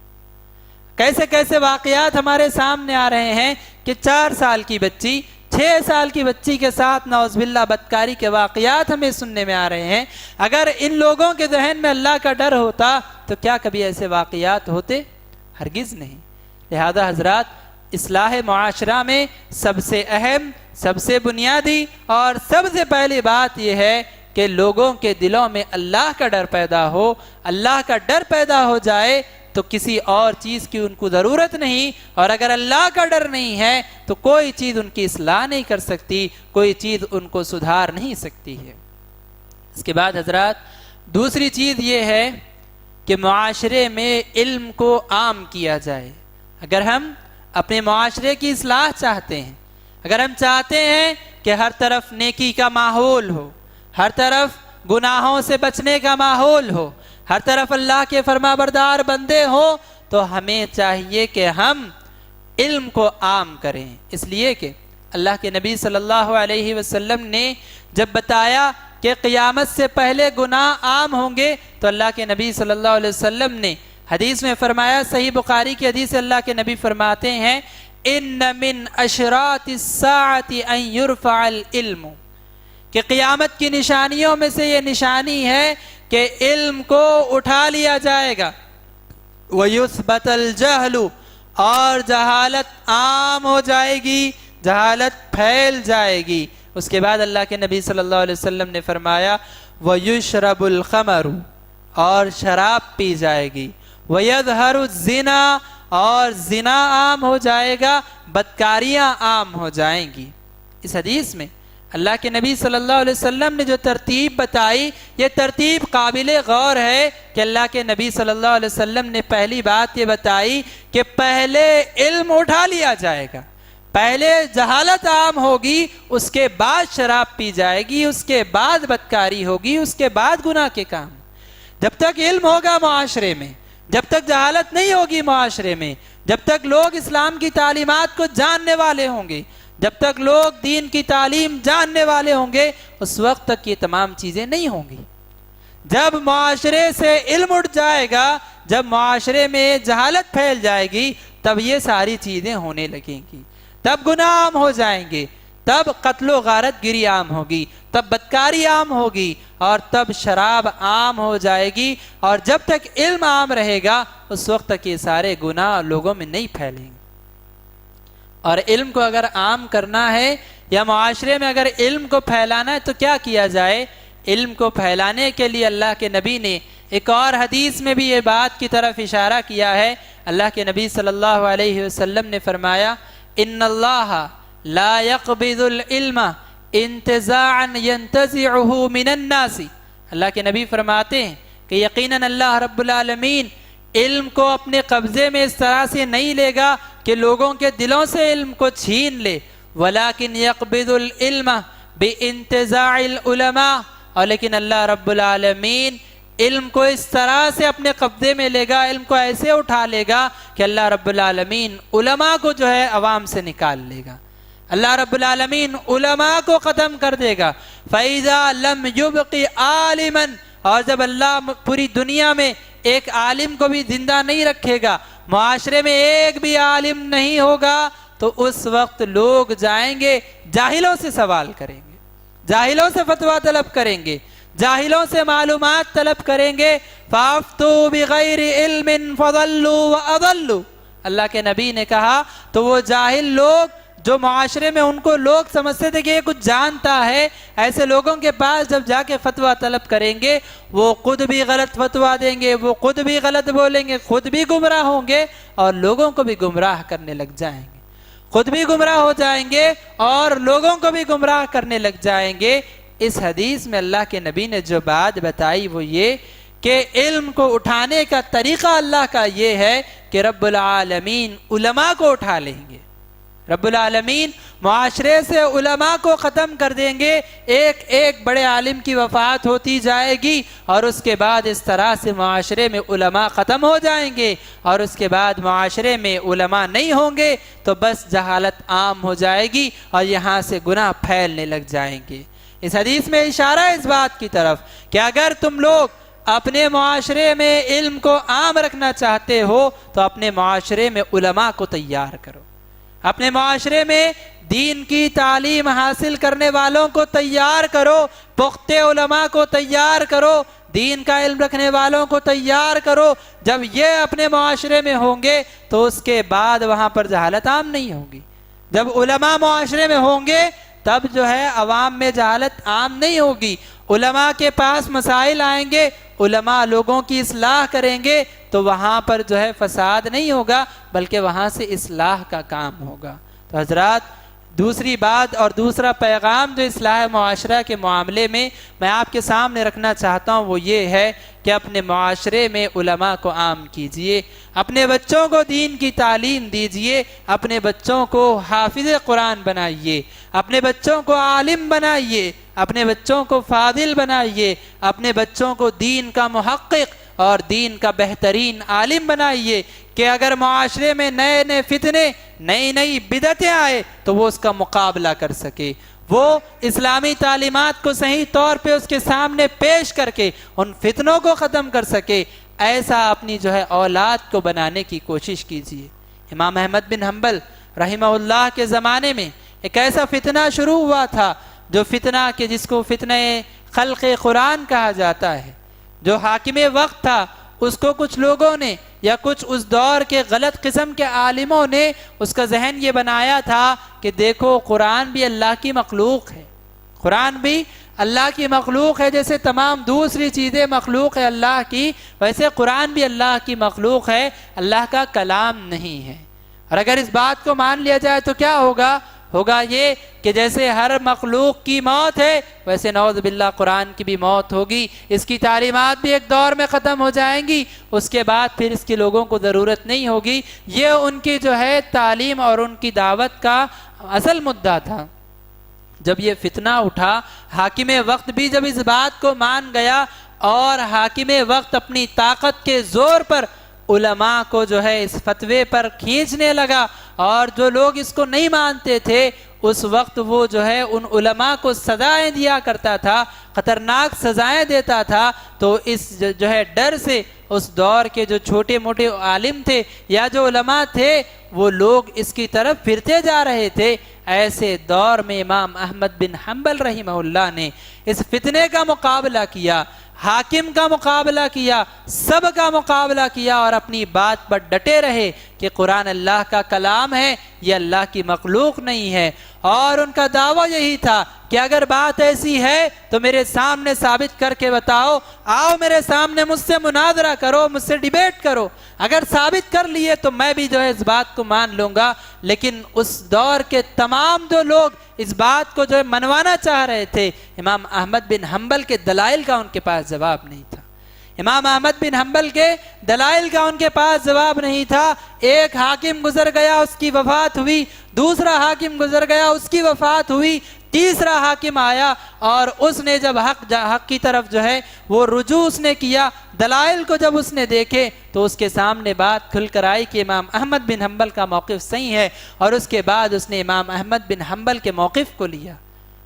کیسے کیسے واقعات ہمارے سامنے آ رہے ہیں کہ 4 سال کی بچی، 6 سال کی بچی کے ساتھ نعوذ باللہ بدکاری کے واقعات ہمیں سننے میں آ رہے ہیں۔ اگر ان لوگوں کے ذہن میں اللہ کا ڈر ہوتا تو کیا کبھی ایسے واقعات ہوتے؟ ہرگز نہیں۔ لہذا حضرات، اصلاح معاشرہ میں سب سے اہم، سب سے بنیادی اور سب سے پہلی بات یہ ہے کہ لوگوں کے دلوں میں اللہ کا ڈر پیدا ہو۔ اللہ کا ڈر پیدا ہو جائے تو کسی اور چیز کی ان کو ضرورت نہیں، اور اگر اللہ کا ڈر نہیں ہے تو کوئی چیز ان کی اصلاح نہیں کر سکتی، کوئی چیز ان کو سدھار نہیں سکتی ہے۔ اس کے بعد حضرات، دوسری چیز یہ ہے کہ معاشرے میں علم کو عام کیا جائے۔ اگر ہم اپنے معاشرے کی اصلاح چاہتے ہیں، اگر ہم چاہتے ہیں کہ ہر طرف نیکی کا ماحول ہو، ہر طرف گناہوں سے بچنے کا ماحول ہو، ہر طرف اللہ کے فرما بردار بندے ہوں، تو ہمیں چاہیے کہ ہم علم کو عام کریں۔ اس لیے کہ اللہ کے نبی صلی اللہ علیہ وسلم نے جب بتایا کہ قیامت سے پہلے گناہ عام ہوں گے، تو اللہ کے نبی صلی اللہ علیہ وسلم نے حدیث میں فرمایا، صحیح بخاری کی حدیث اللہ کے نبی فرماتے ہیں، ان من اشراط الساعۃ ان یرفع العلم، کہ قیامت کی نشانیوں میں سے یہ نشانی ہے کہ علم کو اٹھا لیا جائے گا، وَيُثْبَتَ الْجَهْلُ، اور جہالت عام ہو جائے گی، جہالت پھیل جائے گی۔ اس کے بعد اللہ کے نبی صلی اللہ علیہ وسلم نے فرمایا، وَيُشْرَبُ الْخَمَرُ، اور شراب پی جائے گی، وَيَظْهَرُ الزِّنَا، اور زنا عام ہو جائے گا، بدکاریاں عام ہو جائیں گی۔ اس حدیث میں اللہ کے نبی صلی اللہ علیہ وسلم نے جو ترتیب بتائی یہ ترتیب قابل غور ہے کہ اللہ کے نبی صلی اللہ علیہ وسلم نے پہلی بات یہ بتائی کہ پہلے علم اٹھا لیا جائے گا، پہلے جہالت عام ہوگی، اس کے بعد شراب پی جائے گی، اس کے بعد بدکاری ہوگی، اس کے بعد گناہ کے کام۔ جب تک علم ہوگا معاشرے میں، جب تک جہالت نہیں ہوگی معاشرے میں، جب تک لوگ اسلام کی تعلیمات کو جاننے والے ہوں گے، جب تک لوگ دین کی تعلیم جاننے والے ہوں گے، اس وقت تک یہ تمام چیزیں نہیں ہوں گی۔ جب معاشرے سے علم اٹھ جائے گا، جب معاشرے میں جہالت پھیل جائے گی، تب یہ ساری چیزیں ہونے لگیں گی، تب گناہ عام ہو جائیں گے، تب قتل و غارت گری عام ہوگی، تب بدکاری عام ہوگی، اور تب شراب عام ہو جائے گی۔ اور جب تک علم عام رہے گا اس وقت تک یہ سارے گناہ لوگوں میں نہیں پھیلیں گے۔ اور علم کو اگر عام کرنا ہے یا معاشرے میں اگر علم کو پھیلانا ہے تو کیا کیا جائے؟ علم کو پھیلانے کے لیے اللہ کے نبی نے ایک اور حدیث میں بھی یہ بات کی طرف اشارہ کیا ہے۔ اللہ کے نبی صلی اللہ علیہ وسلم نے فرمایا ان اللہ لا يقبض العلم انتزاعا ينتزعه من الناس۔ اللہ کے نبی فرماتے ہیں کہ یقیناً اللہ رب العالمین علم کو اپنے قبضے میں اس طرح سے نہیں لے گا کہ لوگوں کے دلوں سے علم کو چھین لے، ولیکن یقبض العلم بانتزاع العلماء، اور لیکن اللہ رب العالمین علم کو اس طرح سے اپنے قبضے میں لے گا، علم کو ایسے اٹھا لے گا کہ اللہ رب العالمین علماء کو جو ہے عوام سے نکال لے گا، اللہ رب العالمین علماء کو ختم کر دے گا۔ فَإِذَا لَمْ يُبْقِ عَالِمًا، اور جب اللہ پوری دنیا میں ایک عالم کو بھی زندہ نہیں رکھے گا، معاشرے میں ایک بھی عالم نہیں ہوگا، تو اس وقت لوگ جائیں گے جاہلوں سے سوال کریں گے، جاہلوں سے فتویٰ طلب کریں گے، جاہلوں سے معلومات طلب کریں گے۔ فَأَفْتُوا بِغَيْرِ عِلْمٍ فَضَلُّوا وَأَضَلُّوا، اللہ کے نبی نے کہا تو وہ جاہل لوگ جو معاشرے میں ان کو لوگ سمجھتے تھے کہ یہ کچھ جانتا ہے، ایسے لوگوں کے پاس جب جا کے فتویٰ طلب کریں گے وہ خود بھی غلط فتویٰ دیں گے، وہ خود بھی غلط بولیں گے، خود بھی گمراہ ہوں گے اور لوگوں کو بھی گمراہ کرنے لگ جائیں گے، خود بھی گمراہ ہو جائیں گے اور لوگوں کو بھی گمراہ کرنے لگ جائیں گے۔ اس حدیث میں اللہ کے نبی نے جو بات بتائی وہ یہ کہ علم کو اٹھانے کا طریقہ اللہ کا یہ ہے کہ رب العالمین علماء کو اٹھا لیں گے، رب العالمین معاشرے سے علماء کو ختم کر دیں گے، ایک ایک بڑے عالم کی وفات ہوتی جائے گی اور اس کے بعد اس طرح سے معاشرے میں علماء ختم ہو جائیں گے، اور اس کے بعد معاشرے میں علماء نہیں ہوں گے تو بس جہالت عام ہو جائے گی اور یہاں سے گناہ پھیلنے لگ جائیں گے۔ اس حدیث میں اشارہ ہے اس بات کی طرف کہ اگر تم لوگ اپنے معاشرے میں علم کو عام رکھنا چاہتے ہو تو اپنے معاشرے میں علماء کو تیار کرو، اپنے معاشرے میں دین کی تعلیم حاصل کرنے والوں کو تیار کرو، پختہ علماء کو تیار کرو، دین کا علم رکھنے والوں کو تیار کرو۔ جب یہ اپنے معاشرے میں ہوں گے تو اس کے بعد وہاں پر جہالت عام نہیں ہوگی۔ جب علماء معاشرے میں ہوں گے تب جو ہے عوام میں جہالت عام نہیں ہوگی، علماء کے پاس مسائل آئیں گے، علماء لوگوں کی اصلاح کریں گے تو وہاں پر جو ہے فساد نہیں ہوگا بلکہ وہاں سے اصلاح کا کام ہوگا۔ تو حضرات دوسری بات اور دوسرا پیغام جو اصلاح معاشرہ کے معاملے میں آپ کے سامنے رکھنا چاہتا ہوں وہ یہ ہے کہ اپنے معاشرے میں علماء کو عام کیجئے، اپنے بچوں کو دین کی تعلیم دیجئے، اپنے بچوں کو حافظ قرآن بنائیے، اپنے بچوں کو عالم بنائیے، اپنے بچوں کو فاضل بنائیے، اپنے بچوں کو دین کا محقق اور دین کا بہترین عالم بنائیے کہ اگر معاشرے میں نئے نئے فتنے، نئی نئی بدعتیں آئے تو وہ اس کا مقابلہ کر سکے، وہ اسلامی تعلیمات کو صحیح طور پہ اس کے سامنے پیش کر کے ان فتنوں کو ختم کر سکے۔ ایسا اپنی جو ہے اولاد کو بنانے کی کوشش کیجیے۔ امام احمد بن حنبل رحمہ اللہ کے زمانے میں ایک ایسا فتنہ شروع ہوا تھا جو فتنہ کہ جس کو فتنہ خلق قرآن کہا جاتا ہے، جو حاکم وقت تھا اس کو کچھ لوگوں نے یا کچھ اس دور کے غلط قسم کے عالموں نے اس کا ذہن یہ بنایا تھا کہ دیکھو قرآن بھی اللہ کی مخلوق ہے، قرآن بھی اللہ کی مخلوق ہے، جیسے تمام دوسری چیزیں مخلوق ہے اللہ کی ویسے قرآن بھی اللہ کی مخلوق ہے، اللہ کا کلام نہیں ہے۔ اور اگر اس بات کو مان لیا جائے تو کیا ہوگا؟ ہوگا یہ کہ جیسے ہر مخلوق کی موت ہے ویسے نعوذ باللہ قرآن کی بھی موت ہوگی، اس کی تعلیمات بھی ایک دور میں ختم ہو جائیں گی، اس کے بعد پھر اس کی لوگوں کو ضرورت نہیں ہوگی۔ یہ ان کی جو ہے تعلیم اور ان کی دعوت کا اصل مدعا تھا۔ جب یہ فتنہ اٹھا، حاکم وقت بھی جب اس بات کو مان گیا اور حاکم وقت اپنی طاقت کے زور پر علماء کو جو ہے اس فتوے پر کھینچنے لگا، اور جو لوگ اس کو نہیں مانتے تھے اس وقت وہ جو ہے ان علماء کو سزائیں دیا کرتا تھا، خطرناک سزائیں دیتا تھا۔ تو اس جو ہے ڈر سے اس دور کے جو چھوٹے موٹے عالم تھے یا جو علماء تھے وہ لوگ اس کی طرف پھرتے جا رہے تھے۔ ایسے دور میں امام احمد بن حنبل رحمہ اللہ نے اس فتنے کا مقابلہ کیا، حاکم کا مقابلہ کیا، سب کا مقابلہ کیا، اور اپنی بات پر ڈٹے رہے کہ قرآن اللہ کا کلام ہے، یہ اللہ کی مخلوق نہیں ہے۔ اور ان کا دعویٰ یہی تھا کہ اگر بات ایسی ہے تو میرے سامنے ثابت کر کے بتاؤ، آؤ میرے سامنے مجھ سے مناظرہ کرو، مجھ سے ڈیبیٹ کرو، اگر ثابت کر لیے تو میں بھی جو ہے اس بات کو مان لوں گا۔ لیکن اس دور کے تمام جو لوگ اس بات کو جو ہے منوانا چاہ رہے تھے، امام احمد بن حنبل کے دلائل کا ان کے پاس جواب نہیں تھا، امام احمد بن حنبل کے دلائل کا ان کے پاس جواب نہیں تھا۔ ایک حاکم گزر گیا، اس کی وفات ہوئی، دوسرا حاکم گزر گیا، اس کی وفات ہوئی، تیسرا حاکم آیا اور اس نے جب حق کی طرف جو ہے وہ رجوع اس نے کیا، دلائل کو جب اس نے دیکھے تو اس کے سامنے بات کھل کر آئی کہ امام احمد بن حنبل کا موقف صحیح ہے، اور اس کے بعد اس نے امام احمد بن حنبل کے موقف کو لیا۔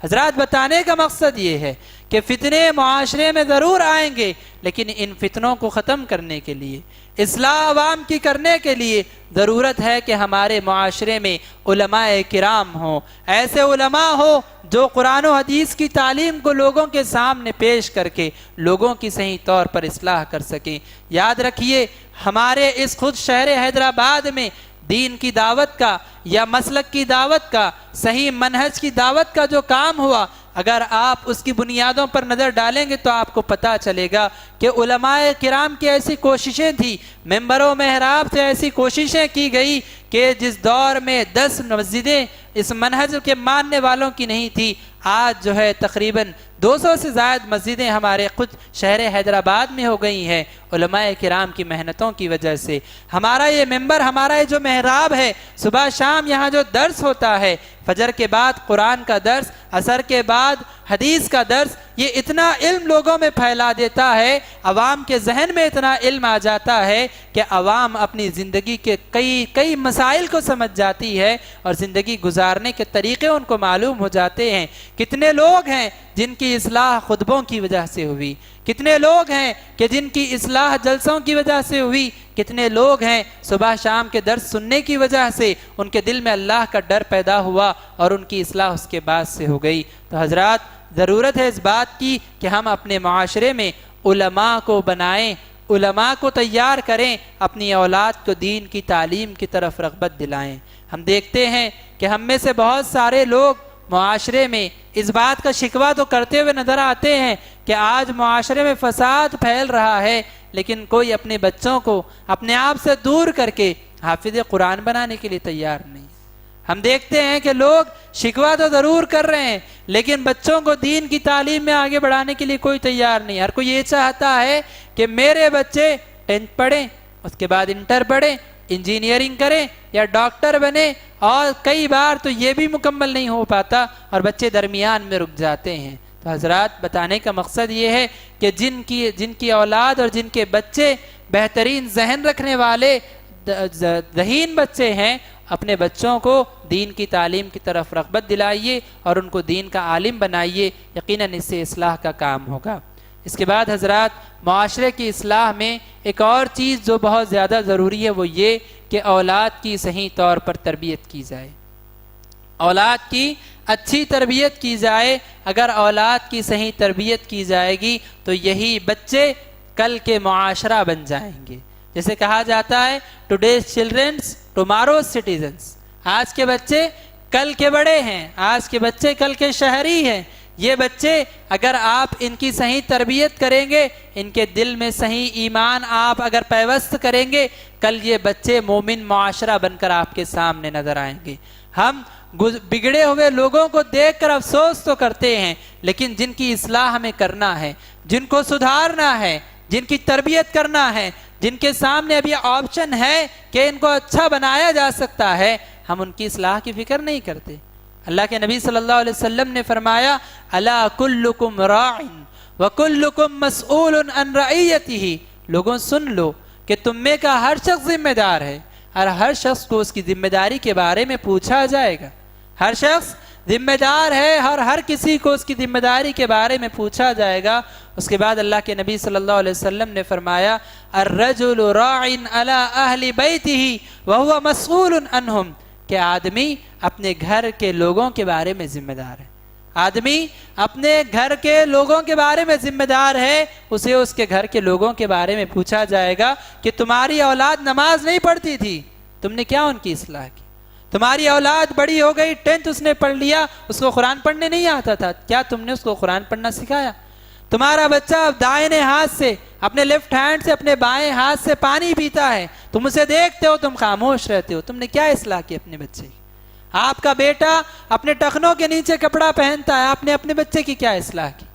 حضرات بتانے کا مقصد یہ ہے کہ فتنے معاشرے میں ضرور آئیں گے، لیکن ان فتنوں کو ختم کرنے کے لیے، اصلاح عوام کی کرنے کے لیے ضرورت ہے کہ ہمارے معاشرے میں علماء کرام ہوں، ایسے علماء ہوں جو قرآن و حدیث کی تعلیم کو لوگوں کے سامنے پیش کر کے لوگوں کی صحیح طور پر اصلاح کر سکیں۔ یاد رکھیے ہمارے اس خود شہر حیدرآباد میں دین کی دعوت کا یا مسلک کی دعوت کا، صحیح منہج کی دعوت کا جو کام ہوا، اگر آپ اس کی بنیادوں پر نظر ڈالیں گے تو آپ کو پتہ چلے گا کہ علماء کرام کی ایسی کوششیں تھیں، ممبر و محراب سے ایسی کوششیں کی گئی کہ جس دور میں 10 مسجدیں اس منہج کے ماننے والوں کی نہیں تھی، آج جو ہے تقریباً 200 سے زائد مسجدیں ہمارے خود شہر حیدرآباد میں ہو گئی ہیں علماء کرام کی محنتوں کی وجہ سے۔ ہمارا یہ ممبر، ہمارا یہ جو محراب ہے، صبح شام یہاں جو درس ہوتا ہے، فجر کے بعد قرآن کا درس، عصر کے بعد حدیث کا درس، یہ اتنا علم لوگوں میں پھیلا دیتا ہے، عوام کے ذہن میں اتنا علم آ جاتا ہے کہ عوام اپنی زندگی کے کئی مسائل کو سمجھ جاتی ہے اور زندگی گزارنے کے طریقے ان کو معلوم ہو جاتے ہیں۔ کتنے لوگ ہیں جن کی اصلاح خطبوں کی وجہ سے ہوئی، کتنے لوگ ہیں کہ جن کی اصلاح جلسوں کی وجہ سے ہوئی، کتنے لوگ ہیں صبح شام کے درس سننے کی وجہ سے ان کے دل میں اللہ کا ڈر پیدا ہوا اور ان کی اصلاح اس کے بعد سے ہو گئی۔ تو حضرات ضرورت ہے اس بات کی کہ ہم اپنے معاشرے میں علماء کو بنائیں، علماء کو تیار کریں، اپنی اولاد کو دین کی تعلیم کی طرف رغبت دلائیں۔ ہم دیکھتے ہیں کہ ہم میں سے بہت سارے لوگ معاشرے میں اس بات کا شکوہ تو کرتے ہوئے نظر آتے ہیں کہ آج معاشرے میں فساد پھیل رہا ہے، لیکن کوئی اپنے بچوں کو اپنے آپ سے دور کر کے حافظ قرآن بنانے کے لیے تیار نہیں۔ ہم دیکھتے ہیں کہ لوگ شکوہ تو ضرور کر رہے ہیں لیکن بچوں کو دین کی تعلیم میں آگے بڑھانے کے لیے کوئی تیار نہیں۔ ہر کوئی یہ چاہتا ہے کہ میرے بچے 10th پڑھیں، اس کے بعد انٹر پڑھیں، انجینئرنگ کریں یا ڈاکٹر بنے، اور کئی بار تو یہ بھی مکمل نہیں ہو پاتا اور بچے درمیان میں رک جاتے ہیں۔ تو حضرات بتانے کا مقصد یہ ہے کہ جن کی اولاد اور جن کے بچے بہترین ذہن رکھنے والے ذہین بچے ہیں، اپنے بچوں کو دین کی تعلیم کی طرف رغبت دلائیے اور ان کو دین کا عالم بنائیے، یقیناً اس سے اصلاح کا کام ہوگا۔ اس کے بعد حضرات معاشرے کی اصلاح میں ایک اور چیز جو بہت زیادہ ضروری ہے وہ یہ کہ اولاد کی صحیح طور پر تربیت کی جائے، اولاد کی اچھی تربیت کی جائے۔ اگر اولاد کی صحیح تربیت کی جائے گی تو یہی بچے کل کے معاشرہ بن جائیں گے۔ جیسے کہا جاتا ہے ٹوڈیز چلڈرنس ٹماروز سٹیزنس، آج کے بچے کل کے بڑے ہیں، آج کے بچے کل کے شہری ہیں۔ یہ بچے اگر آپ ان کی صحیح تربیت کریں گے، ان کے دل میں صحیح ایمان آپ اگر پیوست کریں گے، کل یہ بچے مومن معاشرہ بن کر آپ کے سامنے نظر آئیں گے۔ ہم بگڑے ہوئے لوگوں کو دیکھ کر افسوس تو کرتے ہیں، لیکن جن کی اصلاح ہمیں کرنا ہے، جن کو سدھارنا ہے، جن کی تربیت کرنا ہے، جن کے سامنے ابھی آپشن ہے کہ ان کو اچھا بنایا جا سکتا ہے، ہم ان کی اصلاح کی فکر نہیں کرتے۔ اللہ کے نبی صلی اللہ علیہ وسلم نے فرمایا الا کلکم راع وکلکم مسئول عن رعیتہ، لوگوں سن لو کہ تم میں کا ہر شخص ذمہ دار ہے اور ہر شخص کو اس کی ذمہ داری کے بارے میں پوچھا جائے گا۔ ہر شخص ذمہ دار ہے اور ہر کسی کو اس کی ذمہ داری کے بارے میں پوچھا جائے گا۔ اس کے بعد اللہ کے نبی صلی اللہ علیہ وسلم نے فرمایا الرجل راع علی اہل بیتہ وہو مسئول عنہم، کہ آدمی اپنے گھر کے لوگوں کے بارے میں ذمہ دار ہے۔ آدمی اپنے گھر کے لوگوں کے بارے میں ذمہ دار ہے، اسے اس کے گھر کے لوگوں کے بارے میں پوچھا جائے گا کہ تمہاری اولاد نماز نہیں پڑھتی تھی، تم نے کیا ان کی اصلاح کی؟ تمہاری اولاد بڑی ہو گئی، 10th اس نے پڑھ لیا، اس کو قرآن پڑھنے نہیں آتا تھا، کیا تم نے اس کو قرآن پڑھنا سکھایا؟ تمہارا بچہ دائیں ہاتھ سے، اپنے لیفٹ ہینڈ سے اپنے بائیں ہاتھ سے پانی پیتا ہے، تم اسے دیکھتے ہو، تم خاموش رہتے ہو، تم نے کیا اصلاح کی اپنے بچے کی؟ آپ کا بیٹا اپنے ٹخنوں کے نیچے کپڑا پہنتا ہے، آپ نے اپنے بچے کی کیا اصلاح کی؟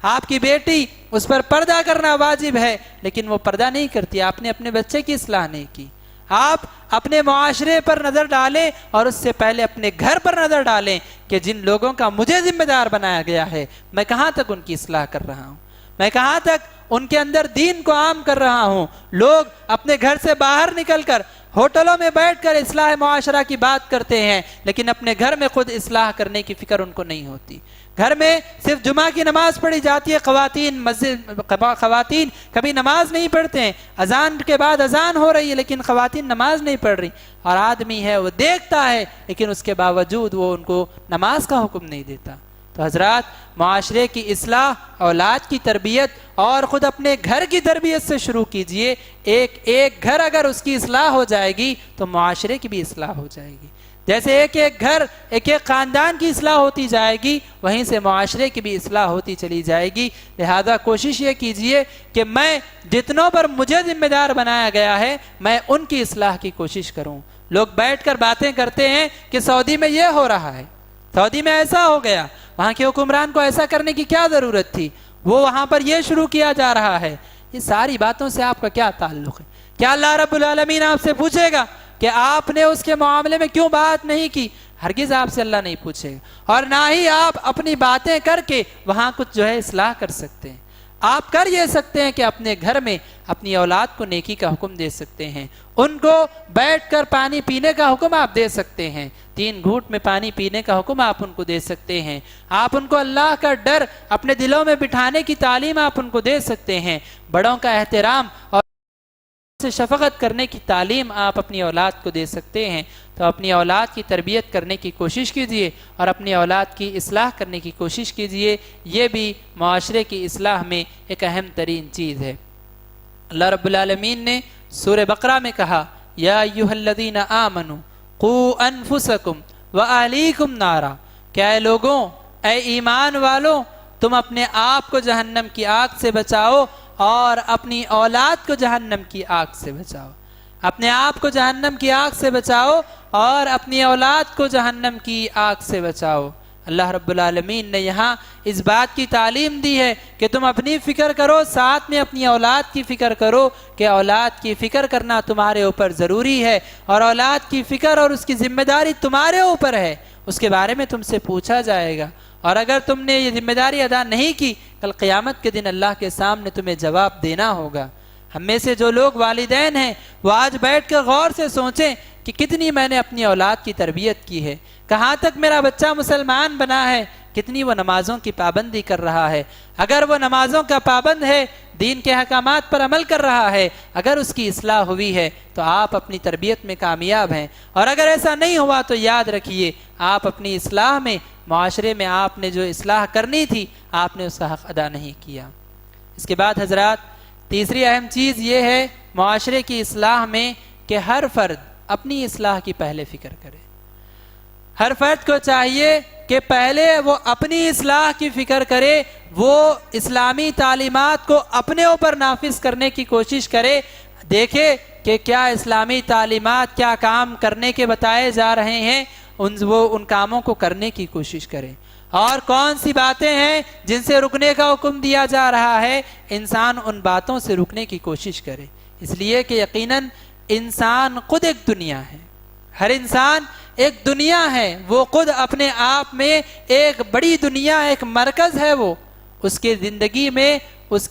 آپ کی بیٹی، اس پر پردہ کرنا واجب ہے لیکن وہ پردہ نہیں کرتی، آپ نے اپنے بچے کی اصلاح نہیں کی۔ آپ اپنے معاشرے پر نظر ڈالیں اور اس سے پہلے اپنے گھر پر نظر ڈالیں کہ جن لوگوں کا مجھے ذمہ دار بنایا گیا ہے، میں کہاں تک ان کی اصلاح کر رہا ہوں، میں کہاں تک ان کے اندر دین کو عام کر رہا ہوں۔ لوگ اپنے گھر سے باہر نکل کر ہوٹلوں میں بیٹھ کر اصلاح معاشرہ کی بات کرتے ہیں، لیکن اپنے گھر میں خود اصلاح کرنے کی فکر ان کو نہیں ہوتی۔ گھر میں صرف جمعہ کی نماز پڑھی جاتی ہے، خواتین کبھی نماز نہیں پڑھتے ہیں، اذان کے بعد اذان ہو رہی ہے لیکن خواتین نماز نہیں پڑھ رہی، اور آدمی ہے وہ دیکھتا ہے لیکن اس کے باوجود وہ ان کو نماز کا حکم نہیں دیتا۔ تو حضرات، معاشرے کی اصلاح، اولاد کی تربیت اور خود اپنے گھر کی تربیت سے شروع کیجئے۔ ایک گھر اگر اس کی اصلاح ہو جائے گی تو معاشرے کی بھی اصلاح ہو جائے گی۔ جیسے ایک گھر، ایک خاندان کی اصلاح ہوتی جائے گی، وہیں سے معاشرے کی بھی اصلاح ہوتی چلی جائے گی۔ لہذا کوشش یہ کیجئے کہ میں جتنوں پر مجھے ذمہ دار بنایا گیا ہے، میں ان کی اصلاح کی کوشش کروں۔ لوگ بیٹھ کر باتیں کرتے ہیں کہ سعودی میں یہ ہو رہا ہے، سعودی میں ایسا ہو گیا، وہاں کے حکمران کو ایسا کرنے کی کیا ضرورت تھی، وہ وہاں پر یہ شروع کیا جا رہا ہے۔ یہ ساری باتوں سے آپ کا کیا تعلق ہے؟ کیا اللہ رب العالمین آپ سے پوچھے گا کہ آپ نے اس کے معاملے میں کیوں بات نہیں کی؟ ہرگز آپ سے اللہ نہیں پوچھے گا، اور نہ ہی آپ اپنی باتیں کر کے وہاں کچھ جو ہے اصلاح کر سکتے ہیں۔ آپ کر یہ سکتے ہیں کہ اپنے گھر میں اپنی اولاد کو نیکی کا حکم دے سکتے ہیں، ان کو بیٹھ کر پانی پینے کا حکم آپ دے سکتے ہیں، 3 گھونٹ میں پانی پینے کا حکم آپ ان کو دے سکتے ہیں، آپ ان کو اللہ کا ڈر اپنے دلوں میں بٹھانے کی تعلیم آپ ان کو دے سکتے ہیں، بڑوں کا احترام اور سے شفقت کرنے کی تعلیم آپ اپنی اولاد کو دے سکتے ہیں۔ تو اپنی اولاد کی تربیت کرنے کی کوشش کیجئے اور اپنی اولاد کی اصلاح کرنے کی کوشش کیجئے، یہ بھی معاشرے کی اصلاح میں ایک اہم ترین چیز ہے۔ اللہ رب العالمین نے سورہ بقرہ میں کہا یا ایھا الذین آمنوا قوا انفسکم واہلیکم نارا، کہ اے لوگوں، اے ایمان والوں، تم اپنے آپ کو جہنم کی آگ سے بچاؤ اور اپنی اولاد کو جہنم کی آگ سے بچاؤ۔ اپنے آپ کو جہنم کی آگ سے بچاؤ اور اپنی اولاد کو جہنم کی آگ سے بچاؤ۔ اللہ رب العالمین نے یہاں اس بات کی تعلیم دی ہے کہ تم اپنی فکر کرو، ساتھ میں اپنی اولاد کی فکر کرو، کہ اولاد کی فکر کرنا تمہارے اوپر ضروری ہے، اور اولاد کی فکر اور اس کی ذمہ داری تمہارے اوپر ہے، اس کے بارے میں تم سے پوچھا جائے گا، اور اگر تم نے یہ ذمہ داری ادا نہیں کی، کل قیامت کے دن اللہ کے سامنے تمہیں جواب دینا ہوگا۔ ہم میں سے جو لوگ والدین ہیں وہ آج بیٹھ کر غور سے سوچیں کہ کتنی میں نے اپنی اولاد کی تربیت کی ہے، کہاں تک میرا بچہ مسلمان بنا ہے، کتنی وہ نمازوں کی پابندی کر رہا ہے، اگر وہ نمازوں کا پابند ہے، دین کے احکامات پر عمل کر رہا ہے، اگر اس کی اصلاح ہوئی ہے تو آپ اپنی تربیت میں کامیاب ہیں، اور اگر ایسا نہیں ہوا تو یاد رکھیے آپ اپنی اصلاح میں، معاشرے میں آپ نے جو اصلاح کرنی تھی آپ نے اس کا حق ادا نہیں کیا۔ اس کے بعد حضرات، تیسری اہم چیز یہ ہے معاشرے کی اصلاح میں کہ ہر فرد اپنی اصلاح کی پہلے فکر کرے۔ ہر فرد کو چاہیے کہ پہلے وہ اپنی اصلاح کی فکر کرے، وہ اسلامی تعلیمات کو اپنے اوپر نافذ کرنے کی کوشش کرے، دیکھے کہ کیا اسلامی تعلیمات کیا کام کرنے کے بتائے جا رہے ہیں، وہ ان کاموں کو کرنے کی کوشش کرے، اور کون سی باتیں ہیں جن سے رکنے کا حکم دیا جا رہا ہے، انسان ان باتوں سے رکنے کی کوشش کرے۔ اس لیے کہ یقیناً انسان خود ایک دنیا ہے، ہر انسان ایک دنیا ہے، وہ خود اپنے آپ میں ایک بڑی دنیا، ایک مرکز ہے، وہ اس کی زندگی میں اس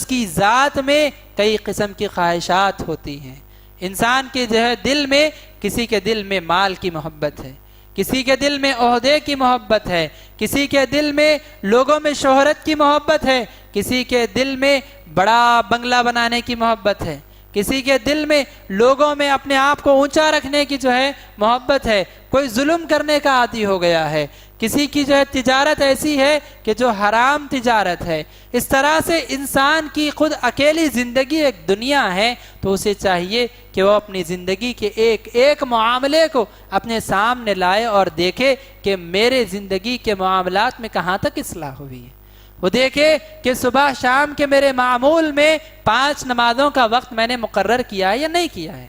کی ذات میں کئی قسم کی خواہشات ہوتی ہیں۔ انسان کے جو ہے دل میں، کسی کے دل میں مال کی محبت ہے، کسی کے دل میں عہدے کی محبت ہے، کسی کے دل میں لوگوں میں شہرت کی محبت ہے، کسی کے دل میں بڑا بنگلہ بنانے کی محبت ہے، کسی کے دل میں لوگوں میں اپنے آپ کو اونچا رکھنے کی جو ہے محبت ہے، کوئی ظلم کرنے کا عادی ہو گیا ہے، کسی کی جو ہے تجارت ایسی ہے کہ جو حرام تجارت ہے۔ اس طرح سے انسان کی خود اکیلی زندگی ایک دنیا ہے، تو اسے چاہیے کہ وہ اپنی زندگی کے ایک ایک معاملے کو اپنے سامنے لائے اور دیکھے کہ میرے زندگی کے معاملات میں کہاں تک اصلاح ہوئی ہے۔ وہ دیکھے کہ صبح شام کے میرے معمول میں 5 نمازوں کا وقت میں نے مقرر کیا ہے یا نہیں کیا ہے،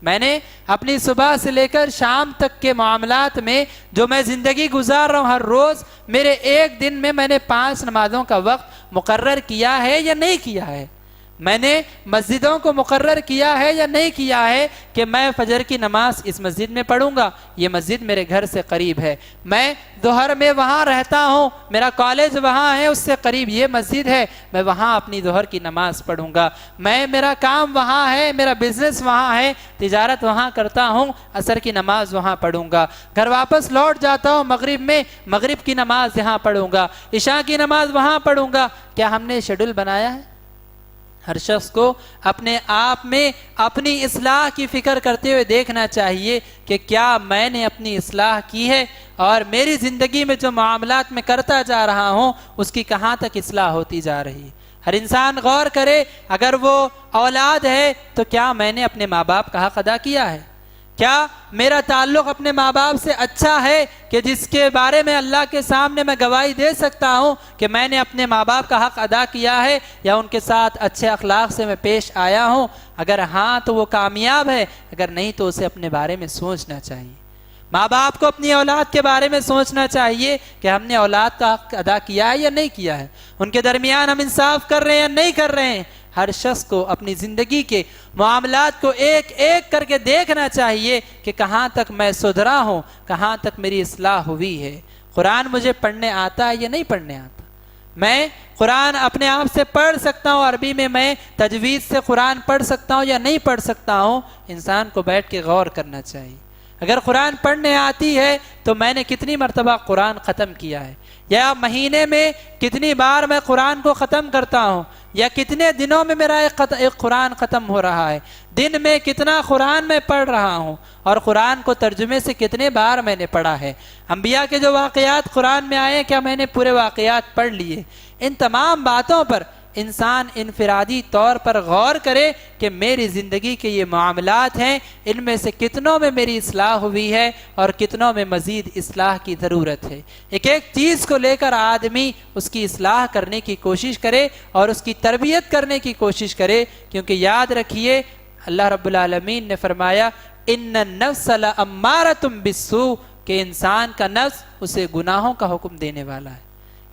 میں نے اپنی صبح سے لے کر شام تک کے معاملات میں جو میں زندگی گزار رہا ہوں ہر روز، میرے ایک دن میں نے 5 نمازوں کا وقت مقرر کیا ہے یا نہیں کیا ہے، میں نے مسجدوں کو مقرر کیا ہے یا نہیں کیا ہے کہ میں فجر کی نماز اس مسجد میں پڑھوں گا، یہ مسجد میرے گھر سے قریب ہے، میں ظہر میں وہاں رہتا ہوں، میرا کالج وہاں ہے، اس سے قریب یہ مسجد ہے، میں وہاں اپنی ظہر کی نماز پڑھوں گا، میرا کام وہاں ہے، میرا بزنس وہاں ہے، تجارت وہاں کرتا ہوں، عصر کی نماز وہاں پڑھوں گا، گھر واپس لوٹ جاتا ہوں مغرب میں، مغرب کی نماز یہاں پڑھوں گا، عشاء کی نماز وہاں پڑھوں گا۔ کیا ہم نے شیڈول بنایا ہے؟ ہر شخص کو اپنے آپ میں اپنی اصلاح کی فکر کرتے ہوئے دیکھنا چاہیے کہ کیا میں نے اپنی اصلاح کی ہے، اور میری زندگی میں جو معاملات میں کرتا جا رہا ہوں اس کی کہاں تک اصلاح ہوتی جا رہی ہے۔ ہر انسان غور کرے، اگر وہ اولاد ہے تو کیا میں نے اپنے ماں باپ کا حق ادا کیا ہے؟ کیا میرا تعلق اپنے ماں باپ سے اچھا ہے کہ جس کے بارے میں اللہ کے سامنے میں گواہی دے سکتا ہوں کہ میں نے اپنے ماں باپ کا حق ادا کیا ہے، یا ان کے ساتھ اچھے اخلاق سے میں پیش آیا ہوں؟ اگر ہاں تو وہ کامیاب ہے، اگر نہیں تو اسے اپنے بارے میں سوچنا چاہیے۔ ماں باپ کو اپنی اولاد کے بارے میں سوچنا چاہیے کہ ہم نے اولاد کا حق ادا کیا ہے یا نہیں کیا ہے، ان کے درمیان ہم انصاف کر رہے ہیں یا نہیں کر رہے ہیں۔ ہر شخص کو اپنی زندگی کے معاملات کو ایک ایک کر کے دیکھنا چاہیے کہ کہاں تک میں سدھرا ہوں، کہاں تک میری اصلاح ہوئی ہے۔ قرآن مجھے پڑھنے آتا ہے یا نہیں پڑھنے آتا؟ میں قرآن اپنے آپ سے پڑھ سکتا ہوں، عربی میں تجوید سے قرآن پڑھ سکتا ہوں یا نہیں پڑھ سکتا ہوں؟ انسان کو بیٹھ کے غور کرنا چاہیے۔ اگر قرآن پڑھنے آتی ہے تو میں نے کتنی مرتبہ قرآن ختم کیا ہے، یا مہینے میں کتنی بار میں قرآن کو ختم کرتا ہوں، یا کتنے دنوں میں میرا ایک قرآن ختم ہو رہا ہے، دن میں کتنا قرآن میں پڑھ رہا ہوں، اور قرآن کو ترجمے سے کتنے بار میں نے پڑھا ہے، انبیاء کے جو واقعات قرآن میں آئے کیا میں نے پورے واقعات پڑھ لیے؟ ان تمام باتوں پر انسان انفرادی طور پر غور کرے کہ میری زندگی کے یہ معاملات ہیں، ان میں سے کتنوں میں میری اصلاح ہوئی ہے اور کتنوں میں مزید اصلاح کی ضرورت ہے۔ ایک ایک چیز کو لے کر آدمی اس کی اصلاح کرنے کی کوشش کرے اور اس کی تربیت کرنے کی کوشش کرے، کیونکہ یاد رکھیے اللہ رب العالمین نے فرمایا ان النفس لامارۃ بالسوء، کہ انسان کا نفس اسے گناہوں کا حکم دینے والا ہے،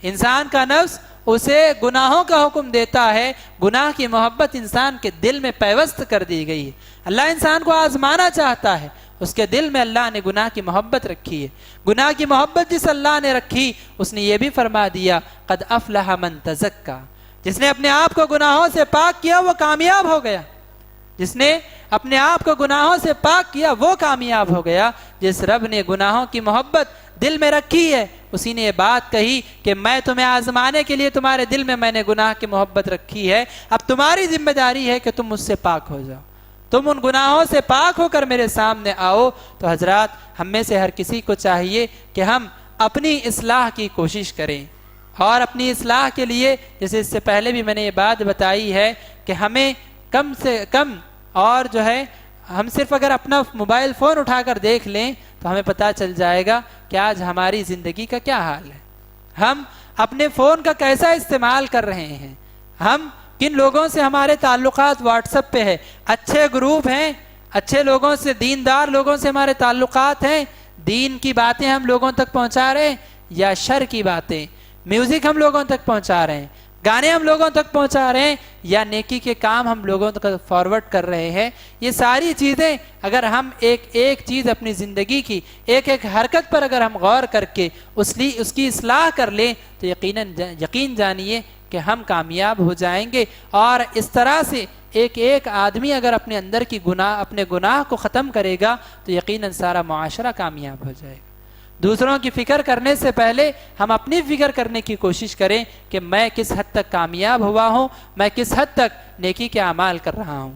انسان کا نفس اسے گناہوں کا حکم دیتا ہے۔ گناہ کی محبت انسان کے دل میں پیوست کر دی گئی ہے۔ اللہ انسان کو آزمانا چاہتا ہے، اس کے دل میں اللہ نے گناہ کی محبت رکھی ہے۔ گناہ کی محبت جس اللہ نے رکھی، اس نے یہ بھی فرما دیا قد افلح من تزکا، جس نے اپنے آپ کو گناہوں سے پاک کیا وہ کامیاب ہو گیا، جس نے اپنے آپ کو گناہوں سے پاک کیا وہ کامیاب ہو گیا۔ جس رب نے گناہوں کی محبت دل میں رکھی ہے، اسی نے یہ بات کہی کہ میں تمہیں آزمانے کے لیے تمہارے دل میں نے گناہ کی محبت رکھی ہے، اب تمہاری ذمہ داری ہے کہ تم مجھ سے پاک ہو جاؤ، تم ان گناہوں سے پاک ہو کر میرے سامنے آؤ۔ تو حضرات، ہم میں سے ہر کسی کو چاہیے کہ ہم اپنی اصلاح کی کوشش کریں، اور اپنی اصلاح کے لیے جیسے اس سے پہلے بھی میں نے یہ بات بتائی ہے کہ ہمیں کم سے کم، اور جو ہے ہم صرف اگر اپنا موبائل فون اٹھا کر دیکھ لیں تو ہمیں پتہ چل جائے گا کہ آج ہماری زندگی کا کیا حال ہے. ہم اپنے فون کا کیسا استعمال کر رہے ہیں, ہم کن لوگوں سے ہمارے تعلقات واٹس ایپ پہ ہے, اچھے گروپ ہیں, اچھے لوگوں سے, دیندار لوگوں سے ہمارے تعلقات ہیں, دین کی باتیں ہم لوگوں تک پہنچا رہے ہیں, یا شر کی باتیں, میوزک ہم لوگوں تک پہنچا رہے ہیں, گانے ہم لوگوں تک پہنچا رہے ہیں, یا نیکی کے کام ہم لوگوں تک فارورڈ کر رہے ہیں. یہ ساری چیزیں اگر ہم ایک ایک چیز اپنی زندگی کی ایک ایک حرکت پر اگر ہم غور کر کے اس کی اصلاح کر لیں تو یقین جانیے کہ ہم کامیاب ہو جائیں گے. اور اس طرح سے ایک ایک آدمی اگر اپنے گناہ کو ختم کرے گا تو یقیناً سارا معاشرہ کامیاب ہو جائے گا. دوسروں کی فکر کرنے سے پہلے ہم اپنی فکر کرنے کی کوشش کریں کہ میں کس حد تک کامیاب ہوا ہوں, میں کس حد تک نیکی کے اعمال کر رہا ہوں.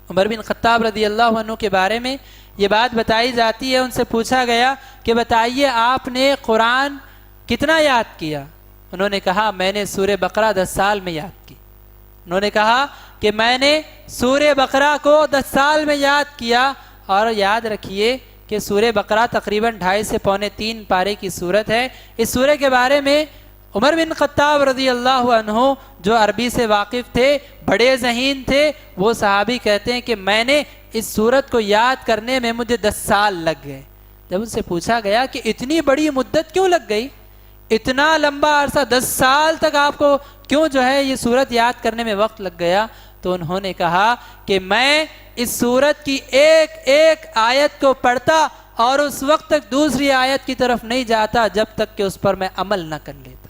عمر بن خطاب رضی اللہ عنہ کے بارے میں یہ بات بتائی جاتی ہے, ان سے پوچھا گیا کہ بتائیے آپ نے قرآن کتنا یاد کیا؟ انہوں نے کہا میں نے سورہ بقرہ 10 سال میں یاد کی. انہوں نے کہا کہ میں نے سورہ بقرہ کو 10 سال میں یاد کیا. اور یاد رکھیے کہ سورہ بقرہ تقریباً 2.5 سے 3 پارے کی سورت ہے. اس سورہ کے بارے میں عمر بن خطاب رضی اللہ عنہ جو عربی سے واقف تھے, بڑے ذہین تھے, وہ صحابی کہتے ہیں کہ میں نے اس سورت کو یاد کرنے میں مجھے 10 سال لگ گئے. جب ان سے پوچھا گیا کہ اتنی بڑی مدت کیوں لگ گئی, اتنا لمبا عرصہ 10 سال تک آپ کو کیوں جو ہے یہ سورت یاد کرنے میں وقت لگ گیا, تو انہوں نے کہا کہ میں اس سورت کی ایک ایک آیت کو پڑھتا اور اس وقت تک دوسری آیت کی طرف نہیں جاتا جب تک کہ اس پر میں عمل نہ کر لیتا.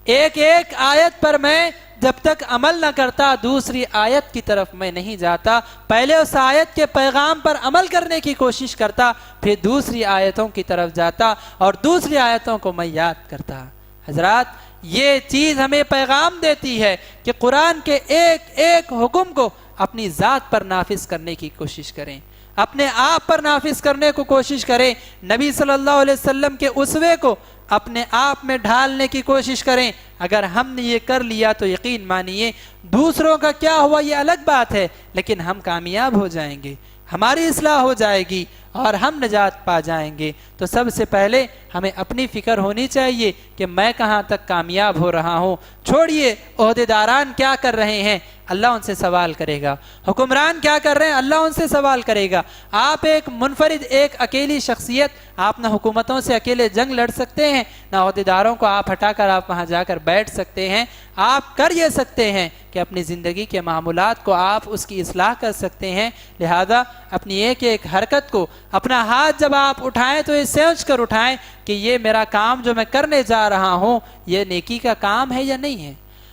ایک ایک آیت پر میں جب تک عمل نہ کرتا دوسری آیت کی طرف میں نہیں جاتا. پہلے اس آیت کے پیغام پر عمل کرنے کی کوشش کرتا, پھر دوسری آیتوں کی طرف جاتا اور دوسری آیتوں کو میں یاد کرتا. حضرات, یہ چیز ہمیں پیغام دیتی ہے کہ قرآن کے ایک ایک حکم کو اپنی ذات پر نافذ کرنے کی کوشش کریں, اپنے آپ پر نافذ کرنے کو کوشش کریں, نبی صلی اللہ علیہ وسلم کے اسوے کو اپنے آپ میں ڈھالنے کی کوشش کریں. اگر ہم نے یہ کر لیا تو یقین مانیے دوسروں کا کیا ہوا یہ الگ بات ہے, لیکن ہم کامیاب ہو جائیں گے, ہماری اصلاح ہو جائے گی اور ہم نجات پا جائیں گے. تو سب سے پہلے ہمیں اپنی فکر ہونی چاہیے کہ میں کہاں تک کامیاب ہو رہا ہوں. چھوڑیے عہدیداران کیا کر رہے ہیں, اللہ ان سے سوال کرے گا. حکمران کیا کر رہے ہیں, اللہ ان سے سوال کرے گا. آپ ایک منفرد, ایک اکیلی شخصیت, آپ نہ حکومتوں سے اکیلے جنگ لڑ سکتے ہیں, نہ عہدیداروں کو آپ ہٹا کر آپ وہاں جا کر بیٹھ سکتے ہیں. آپ کر یہ سکتے ہیں کہ اپنی زندگی کے معاملات کو آپ اس کی اصلاح کر سکتے ہیں. لہذا اپنی ایک ایک حرکت کو, اپنا ہاتھ جب آپ اٹھائیں تو یہ سوچ کر اٹھائیں کہ یہ میرا کام جو میں کرنے جا رہا ہوں یہ نیکی کا کام ہے یا نہیں ہے.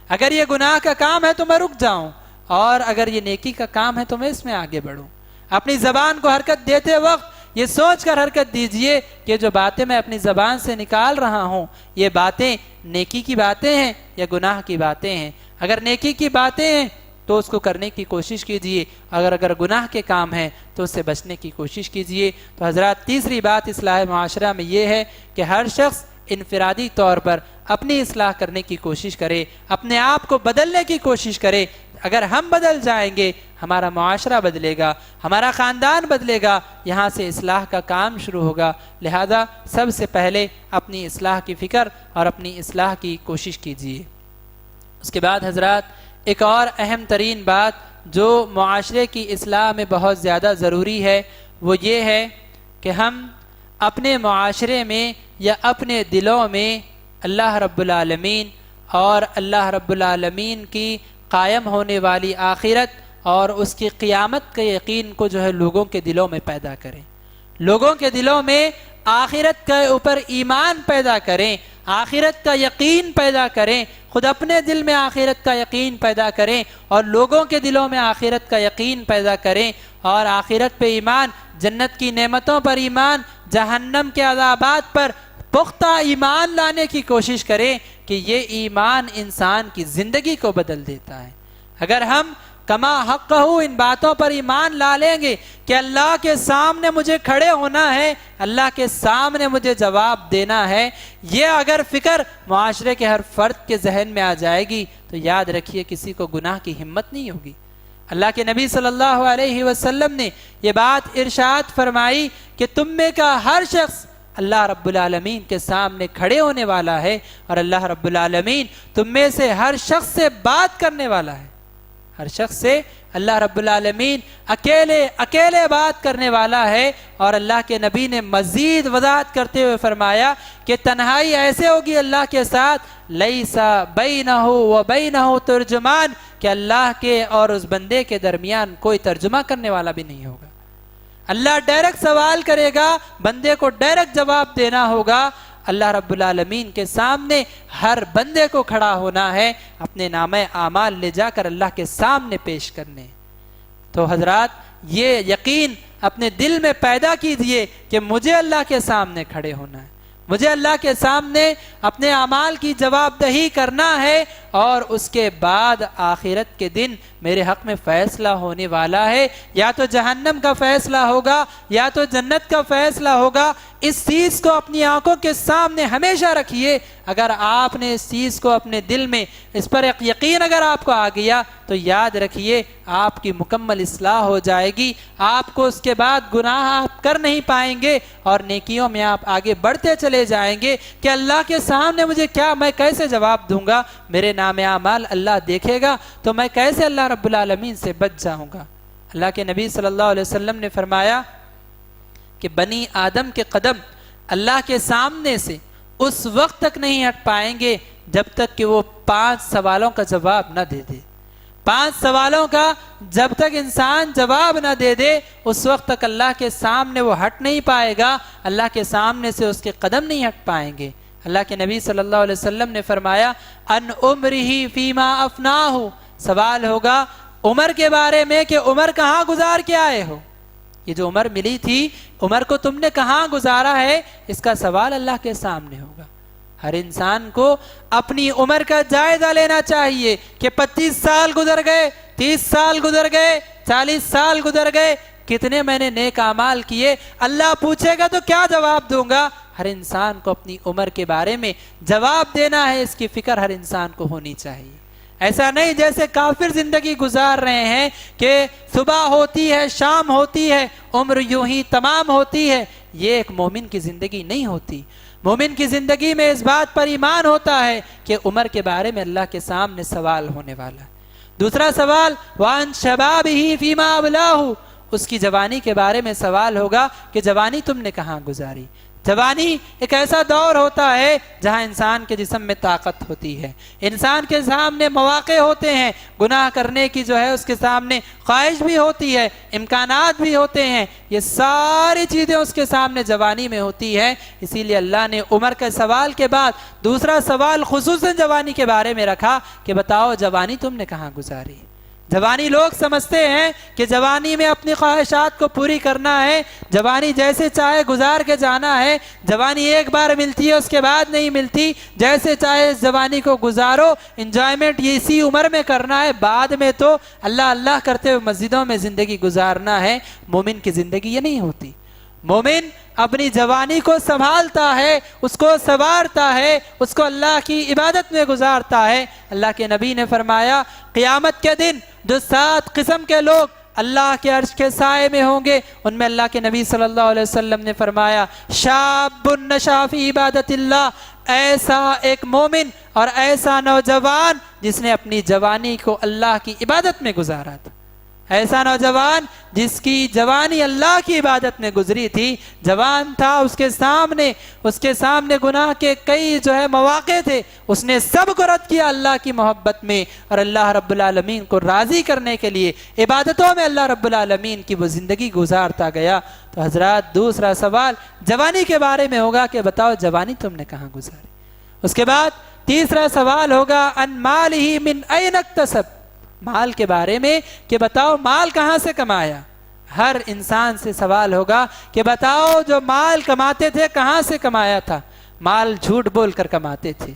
اگر یہ گناہ کا کام ہے تو میں رک جاؤں, اور اگر یہ نیکی کا کام ہے تو میں اس میں آگے بڑھوں. اپنی زبان کو حرکت دیتے وقت یہ سوچ کر حرکت دیجئے کہ جو باتیں میں اپنی زبان سے نکال رہا ہوں یہ باتیں نیکی کی باتیں ہیں یا گناہ کی باتیں ہیں. اگر نیکی کی باتیں ہیں تو اس کو کرنے کی کوشش کیجئے, اگر گناہ کے کام ہیں تو اس سے بچنے کی کوشش کیجئے. تو حضرات, تیسری بات اصلاح معاشرہ میں یہ ہے کہ ہر شخص انفرادی طور پر اپنی اصلاح کرنے کی کوشش کرے, اپنے آپ کو بدلنے کی کوشش کرے. اگر ہم بدل جائیں گے ہمارا معاشرہ بدلے گا, ہمارا خاندان بدلے گا, یہاں سے اصلاح کا کام شروع ہوگا. لہذا سب سے پہلے اپنی اصلاح کی فکر اور اپنی اصلاح کی کوشش کیجیے. اس کے بعد حضرات, ایک اور اہم ترین بات جو معاشرے کی اصلاح میں بہت زیادہ ضروری ہے وہ یہ ہے کہ ہم اپنے معاشرے میں یا اپنے دلوں میں اللہ رب العالمین اور اللہ رب العالمین کی قائم ہونے والی آخرت اور اس کی قیامت کے یقین کو جو ہے لوگوں کے دلوں میں پیدا کریں. لوگوں کے دلوں میں آخرت کے اوپر ایمان پیدا کریں, آخرت کا یقین پیدا کریں. خود اپنے دل میں آخرت کا یقین پیدا کریں اور لوگوں کے دلوں میں آخرت کا یقین پیدا کریں, اور آخرت پہ ایمان, جنت کی نعمتوں پر ایمان, جہنم کے عذابات پر پختہ ایمان لانے کی کوشش کریں کہ یہ ایمان انسان کی زندگی کو بدل دیتا ہے. اگر ہم کما حقہ ان باتوں پر ایمان لا لیں گے کہ اللہ کے سامنے مجھے کھڑے ہونا ہے, اللہ کے سامنے مجھے جواب دینا ہے, یہ اگر فکر معاشرے کے ہر فرد کے ذہن میں آ جائے گی تو یاد رکھیے کسی کو گناہ کی ہمت نہیں ہوگی. اللہ کے نبی صلی اللہ علیہ وسلم نے یہ بات ارشاد فرمائی کہ تم میں کا ہر شخص اللہ رب العالمین کے سامنے کھڑے ہونے والا ہے، اور اللہ رب العالمین تم میں سے ہر شخص سے بات کرنے والا ہے. ہر شخص سے اللہ رب العالمین اکیلے بات کرنے والا ہے. اور اللہ کے نبی نے مزید وضاحت کرتے ہوئے فرمایا کہ تنہائی ایسے ہوگی اللہ کے ساتھ، لیسا بینہ و بینہ ترجمان، کہ اللہ کے اور اس بندے کے درمیان کوئی ترجمہ کرنے والا بھی نہیں ہوگا. اللہ ڈائریکٹ سوال کرے گا، بندے کو ڈائریکٹ جواب دینا ہوگا. اللہ رب العالمین کے سامنے ہر بندے کو کھڑا ہونا ہے، اپنے نامہ اعمال لے جا کر اللہ کے سامنے پیش کرنے. تو حضرات یہ یقین اپنے دل میں پیدا کیجئے کہ مجھے اللہ کے سامنے کھڑے ہونا ہے، مجھے اللہ کے سامنے اپنے اعمال کی جواب دہی کرنا ہے، اور اس کے بعد آخرت کے دن میرے حق میں فیصلہ ہونے والا ہے. یا تو جہنم کا فیصلہ ہوگا یا تو جنت کا فیصلہ ہوگا. اس چیز کو اپنی آنکھوں کے سامنے ہمیشہ رکھیے. اگر آپ نے اس چیز کو اپنے دل میں اس پر ایک یقین اگر آپ کو آ گیا تو یاد رکھیے آپ کی مکمل اصلاح ہو جائے گی. آپ کو اس کے بعد گناہ آپ کر نہیں پائیں گے، اور نیکیوں میں آپ آگے بڑھتے چلے جائیں گے کہ اللہ کے سامنے مجھے کیا، میں کیسے جواب دوں گا، میرے نام اعمال اللہ دیکھے گا تو میں کیسے اللہ رب العالمین سے بچ جاؤں گا. اللہ کے نبی صلی اللہ علیہ وسلم نے فرمایا کہ بنی آدم کے قدم اللہ کے سامنے سے اس وقت تک نہیں ہٹ پائیں گے جب تک کہ وہ 5 سوالوں کا جواب نہ دے دے. 5 سوالوں کا جب تک انسان جواب نہ دے دے اس وقت تک اللہ کے سامنے وہ ہٹ نہیں پائے گا، اللہ کے سامنے سے اس کے قدم نہیں ہٹ پائیں گے. اللہ کے نبی صلی اللہ علیہ وسلم نے فرمایا ان عمرہ فیما افناہ، سوال ہوگا عمر کے بارے میں کہ عمر کہاں گزار کے آئے ہو، یہ جو عمر ملی تھی عمر کو تم نے کہاں گزارا ہے، اس کا سوال اللہ کے سامنے ہوگا. ہر انسان کو اپنی عمر کا جائزہ لینا چاہیے کہ 25 سال گزر گئے، 30 سال گزر گئے، 40 سال گزر گئے، کتنے میں نے نیک اعمال کیے. اللہ پوچھے گا تو کیا جواب دوں گا. ہر انسان کو اپنی عمر کے بارے میں جواب دینا ہے، اس کی فکر ہر انسان کو ہونی چاہیے. ایسا نہیں جیسے کافر زندگی گزار رہے ہیں کہ صبح ہوتی ہے شام ہوتی ہے عمر یوں ہی تمام ہوتی ہے. یہ ایک مومن کی زندگی نہیں ہوتی. مومن کی زندگی میں اس بات پر ایمان ہوتا ہے کہ عمر کے بارے میں اللہ کے سامنے سوال ہونے والا ہے. دوسرا سوال وَعَنْ شَبَابِهِ فِيمَا أَبْلَاهُ، اس کی جوانی کے بارے میں سوال ہوگا کہ جوانی تم نے کہاں گزاری. جوانی ایک ایسا دور ہوتا ہے جہاں انسان کے جسم میں طاقت ہوتی ہے، انسان کے سامنے مواقع ہوتے ہیں، گناہ کرنے کی جو ہے اس کے سامنے خواہش بھی ہوتی ہے، امکانات بھی ہوتے ہیں، یہ ساری چیزیں اس کے سامنے جوانی میں ہوتی ہے. اسی لیے اللہ نے عمر کے سوال کے بعد دوسرا سوال خصوصاً جوانی کے بارے میں رکھا کہ بتاؤ جوانی تم نے کہاں گزاری. جوانی لوگ سمجھتے ہیں کہ جوانی میں اپنی خواہشات کو پوری کرنا ہے، جوانی جیسے چاہے گزار کے جانا ہے، جوانی ایک بار ملتی ہے اس کے بعد نہیں ملتی، جیسے چاہے اس جوانی کو گزارو، انجوائمنٹ یہ اسی عمر میں کرنا ہے، بعد میں تو اللہ اللہ کرتے ہوئے مسجدوں میں زندگی گزارنا ہے. مومن کی زندگی یہ نہیں ہوتی. مومن اپنی جوانی کو سنبھالتا ہے، اس کو سنوارتا ہے، اس کو اللہ کی عبادت میں گزارتا ہے. اللہ کے نبی نے فرمایا قیامت کے دن جو 7 قسم کے لوگ اللہ کے عرش کے سائے میں ہوں گے ان میں اللہ کے نبی صلی اللہ علیہ وسلم نے فرمایا شاب نشا فی عبادت اللہ، ایسا ایک مومن اور ایسا نوجوان جس نے اپنی جوانی کو اللہ کی عبادت میں گزارا تھا. ایسا نوجوان جس کی جوانی اللہ کی عبادت میں گزری تھی، جوان تھا، اس کے سامنے گناہ کے کئی جو ہے مواقع تھے، اس نے سب کو رد کیا اللہ کی محبت میں اور اللہ رب العالمین کو راضی کرنے کے لیے عبادتوں میں اللہ رب العالمین کی وہ زندگی گزارتا گیا. تو حضرات دوسرا سوال جوانی کے بارے میں ہوگا کہ بتاؤ جوانی تم نے کہاں گزاری. اس کے بعد تیسرا سوال ہوگا ان مالہ من این اکتسب، مال کے بارے میں کہ بتاؤ مال کہاں سے کمایا. ہر انسان سے سوال ہوگا کہ بتاؤ جو مال کماتے تھے کہاں سے کمایا تھا. مال جھوٹ بول کر کماتے تھے،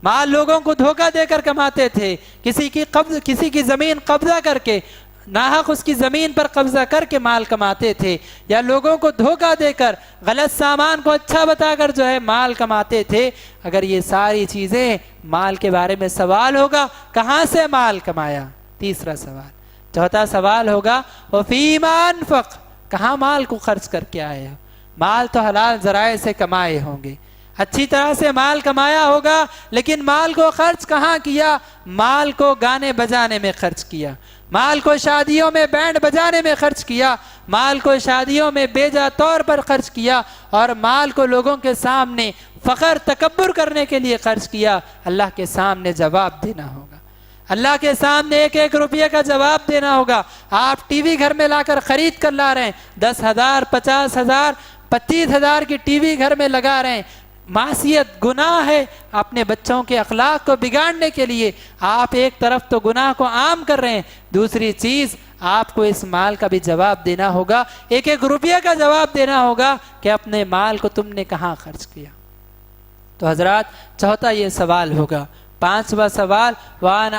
مال لوگوں کو دھوکہ دے کر کماتے تھے، کسی کی زمین قبضہ کر کے ناحق اس کی زمین پر قبضہ کر کے مال کماتے تھے، یا لوگوں کو دھوکہ دے کر غلط سامان کو اچھا بتا کر جو ہے مال کماتے تھے. اگر یہ ساری چیزیں مال کے بارے میں سوال ہوگا کہاں سے مال کمایا. تیسرا سوال. چوتھا سوال ہوگا وفیما انفق، کہاں مال کو خرچ کر کے آئے ہو. مال تو حلال ذرائع سے کمائے ہوں گے، اچھی طرح سے مال کمایا ہوگا، لیکن مال کو خرچ کہاں کیا؟ مال کو گانے بجانے میں خرچ کیا، مال کو شادیوں میں بینڈ بجانے میں خرچ کیا، مال کو شادیوں میں بیجا طور پر خرچ کیا، اور مال کو لوگوں کے سامنے فخر تکبر کرنے کے لیے خرچ کیا۔ اللہ کے سامنے جواب دینا ہوگا، اللہ کے سامنے ایک ایک روپیے کا جواب دینا ہوگا۔ آپ ٹی وی گھر میں لا کر خرید کر لا رہے ہیں، 10,000 50,000 25,000 کی ٹی وی گھر میں لگا رہے ہیں، معصیت گناہ ہے، اپنے بچوں کے اخلاق کو بگاڑنے کے لیے آپ ایک طرف تو گناہ کو عام کر رہے ہیں، دوسری چیز آپ کو اس مال کا بھی جواب دینا ہوگا، ایک ایک روپیے کا جواب دینا ہوگا کہ اپنے مال کو تم نے کہاں خرچ کیا۔ تو حضرات چوتھا یہ سوال ہوگا۔ پانچواں سوال وَعَنْ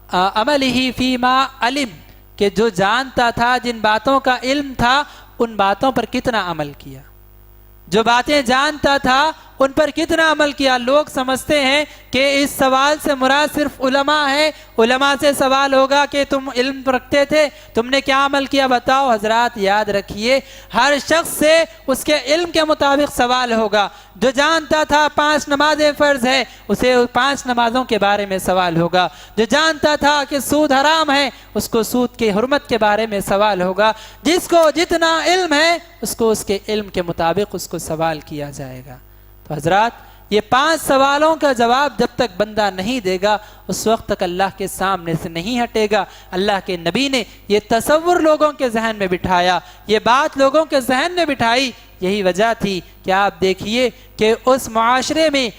عَمَلِهِ فِيمَا عَلِمَ، کہ جو جانتا تھا، جن باتوں کا علم تھا، ان باتوں پر کتنا عمل کیا، جو باتیں جانتا تھا ان پر کتنا عمل کیا۔ لوگ سمجھتے ہیں کہ اس سوال سے مراد صرف علماء ہے، علماء سے سوال ہوگا کہ تم علم رکھتے تھے، تم نے کیا عمل کیا بتاؤ۔ حضرات یاد رکھیے، ہر شخص سے اس کے علم کے مطابق سوال ہوگا۔ جو جانتا تھا 5 نمازیں فرض ہے، اسے 5 نمازوں کے بارے میں سوال ہوگا۔ جو جانتا تھا کہ سود حرام ہے، اس کو سود کی حرمت کے بارے میں سوال ہوگا۔ جس کو جتنا علم ہے، اس کو اس کے علم کے مطابق اس کو سوال کیا جائے گا۔ تو حضرات یہ 5 سوالوں کا جواب جب تک بندہ نہیں دے گا، اس وقت تک اللہ کے سامنے سے نہیں ہٹے گا۔ اللہ کے نبی نے یہ تصور لوگوں کے ذہن میں بٹھایا، یہ بات لوگوں کے ذہن میں بٹھائی، یہی وجہ تھی کہ آپ دیکھیے کہ اس معاشرے میں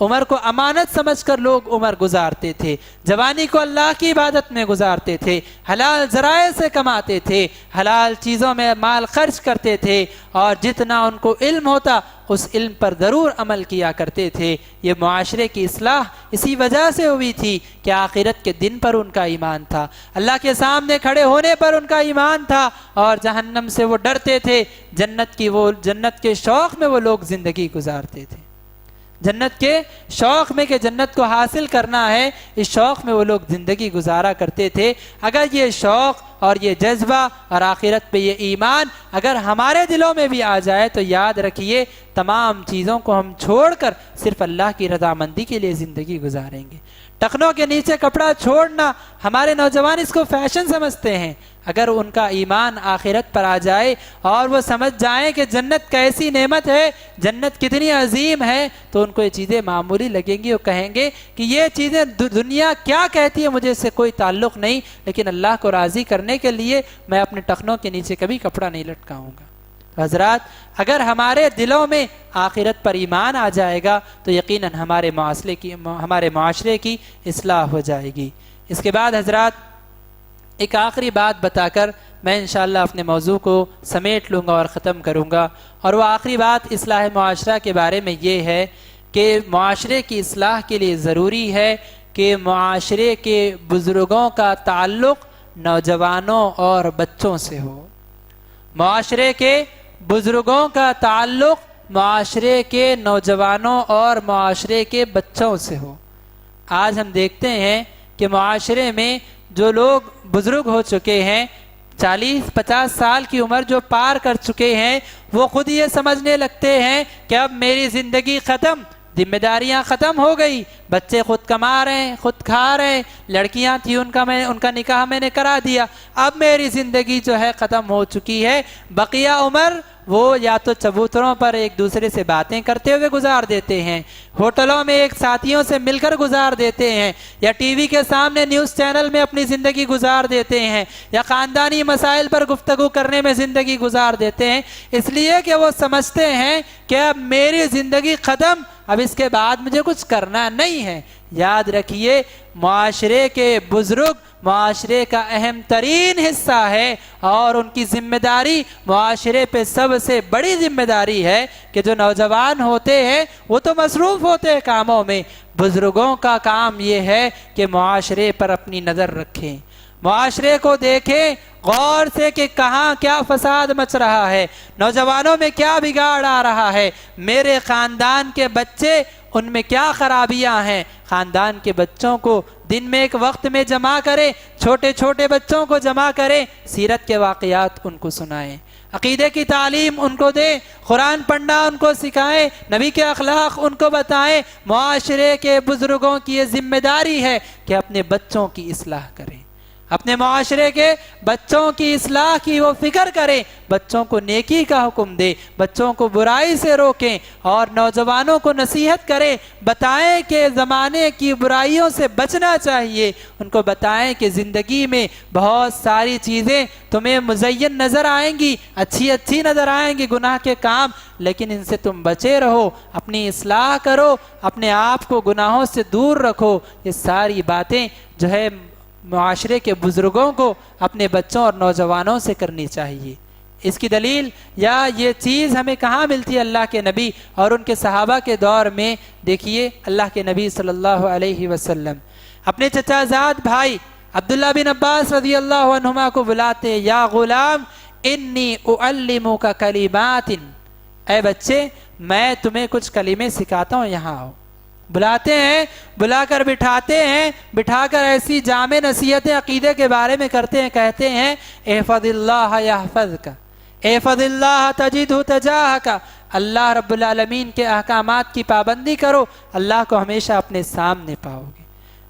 عمر کو امانت سمجھ کر لوگ عمر گزارتے تھے، جوانی کو اللہ کی عبادت میں گزارتے تھے، حلال ذرائع سے کماتے تھے، حلال چیزوں میں مال خرچ کرتے تھے، اور جتنا ان کو علم ہوتا اس علم پر ضرور عمل کیا کرتے تھے۔ یہ معاشرے کی اصلاح اسی وجہ سے ہوئی تھی کہ آخرت کے دن پر ان کا ایمان تھا، اللہ کے سامنے کھڑے ہونے پر ان کا ایمان تھا، اور جہنم سے وہ ڈرتے تھے، جنت کے شوق میں وہ لوگ زندگی گزارتے تھے، جنت کے شوق میں کہ جنت کو حاصل کرنا ہے، اس شوق میں وہ لوگ زندگی گزارا کرتے تھے۔ اگر یہ شوق اور یہ جذبہ اور آخرت پہ یہ ایمان اگر ہمارے دلوں میں بھی آ جائے تو یاد رکھیے تمام چیزوں کو ہم چھوڑ کر صرف اللہ کی رضامندی کے لیے زندگی گزاریں گے۔ ٹخنوں کے نیچے کپڑا چھوڑنا، ہمارے نوجوان اس کو فیشن سمجھتے ہیں۔ اگر ان کا ایمان آخرت پر آ جائے اور وہ سمجھ جائیں کہ جنت کیسی نعمت ہے، جنت کتنی عظیم ہے، تو ان کو یہ چیزیں معمولی لگیں گی، اور کہیں گے کہ یہ چیزیں دنیا کیا کہتی ہے، مجھے اس سے کوئی تعلق نہیں، لیکن اللہ کو راضی کرنے کے لیے میں اپنے ٹخنوں کے نیچے کبھی کپڑا نہیں لٹکاؤں گا۔ حضرات اگر ہمارے دلوں میں آخرت پر ایمان آ جائے گا تو یقیناً ہمارے معاشرے کی اصلاح ہو جائے گی۔ اس کے بعد حضرات ایک آخری بات بتا کر میں انشاءاللہ اپنے موضوع کو سمیٹ لوں گا اور ختم کروں گا، اور وہ آخری بات اصلاح معاشرہ کے بارے میں یہ ہے کہ معاشرے کی اصلاح کے لیے ضروری ہے کہ معاشرے کے بزرگوں کا تعلق نوجوانوں اور بچوں سے ہو، معاشرے کے بزرگوں کا تعلق معاشرے کے نوجوانوں اور معاشرے کے بچوں سے ہو۔ آج ہم دیکھتے ہیں کہ معاشرے میں جو لوگ بزرگ ہو چکے ہیں، 40-50 سال کی عمر جو پار کر چکے ہیں، وہ خود یہ سمجھنے لگتے ہیں کہ اب میری زندگی ختم، ذمہ داریاں ختم ہو گئی، بچے خود کما رہے ہیں، خود کھا رہے ہیں، لڑکیاں تھیں ان کا نکاح میں نے کرا دیا، اب میری زندگی جو ہے ختم ہو چکی ہے۔ بقیہ عمر وہ یا تو چبوتروں پر ایک دوسرے سے باتیں کرتے ہوئے گزار دیتے ہیں، ہوٹلوں میں ایک ساتھیوں سے مل کر گزار دیتے ہیں، یا ٹی وی کے سامنے نیوز چینل میں اپنی زندگی گزار دیتے ہیں، یا خاندانی مسائل پر گفتگو کرنے میں زندگی گزار دیتے ہیں، اس لیے کہ وہ سمجھتے ہیں کہ اب میری زندگی ختم، اب اس کے بعد مجھے کچھ کرنا نہیں ہے۔ یاد رکھیے معاشرے کے بزرگ معاشرے کا اہم ترین حصہ ہے، اور ان کی ذمہ داری معاشرے پہ سب سے بڑی ذمہ داری ہے کہ جو نوجوان ہوتے ہیں وہ تو مصروف ہوتے ہیں کاموں میں، بزرگوں کا کام یہ ہے کہ معاشرے پر اپنی نظر رکھیں، معاشرے کو دیکھیں غور سے کہ کہاں کیا فساد مچ رہا ہے، نوجوانوں میں کیا بگاڑ آ رہا ہے، میرے خاندان کے بچے ان میں کیا خرابیاں ہیں۔ خاندان کے بچوں کو دن میں ایک وقت میں جمع کریں، چھوٹے چھوٹے بچوں کو جمع کریں، سیرت کے واقعات ان کو سنائیں، عقیدے کی تعلیم ان کو دیں، قرآن پڑھنا ان کو سکھائیں، نبی کے اخلاق ان کو بتائیں۔ معاشرے کے بزرگوں کی یہ ذمہ داری ہے کہ اپنے بچوں کی اصلاح کریں، اپنے معاشرے کے بچوں کی اصلاح کی وہ فکر کریں، بچوں کو نیکی کا حکم دے، بچوں کو برائی سے روکیں اور نوجوانوں کو نصیحت کریں، بتائیں کہ زمانے کی برائیوں سے بچنا چاہیے، ان کو بتائیں کہ زندگی میں بہت ساری چیزیں تمہیں مزین نظر آئیں گی، اچھی نظر آئیں گی گناہ کے کام، لیکن ان سے تم بچے رہو، اپنی اصلاح کرو، اپنے آپ کو گناہوں سے دور رکھو۔ یہ ساری باتیں جو ہے معاشرے کے بزرگوں کو اپنے بچوں اور نوجوانوں سے کرنی چاہیے۔ اس کی دلیل یا یہ چیز ہمیں کہاں ملتی ہے؟ اللہ کے نبی اور ان کے صحابہ کے دور میں دیکھیے، اللہ کے نبی صلی اللہ علیہ وسلم اپنے چچا زاد بھائی عبداللہ بن عباس رضی اللہ عنہما کو بلاتے، یا غلام انی اعلمک کلمات، اے بچے میں تمہیں کچھ کلمے سکھاتا ہوں، یہاں آؤ۔ بلاتے ہیں، بلا کر بٹھاتے ہیں، بٹھا کر ایسی جامع نصیحتیں عقیدے کے بارے میں کرتے ہیں، کہتے ہیں احفظ اللہ یحفظک، احفظ اللہ تجدہ تجاہک، اللہ رب العالمین کے احکامات کی پابندی کرو، اللہ کو ہمیشہ اپنے سامنے پاؤ گے،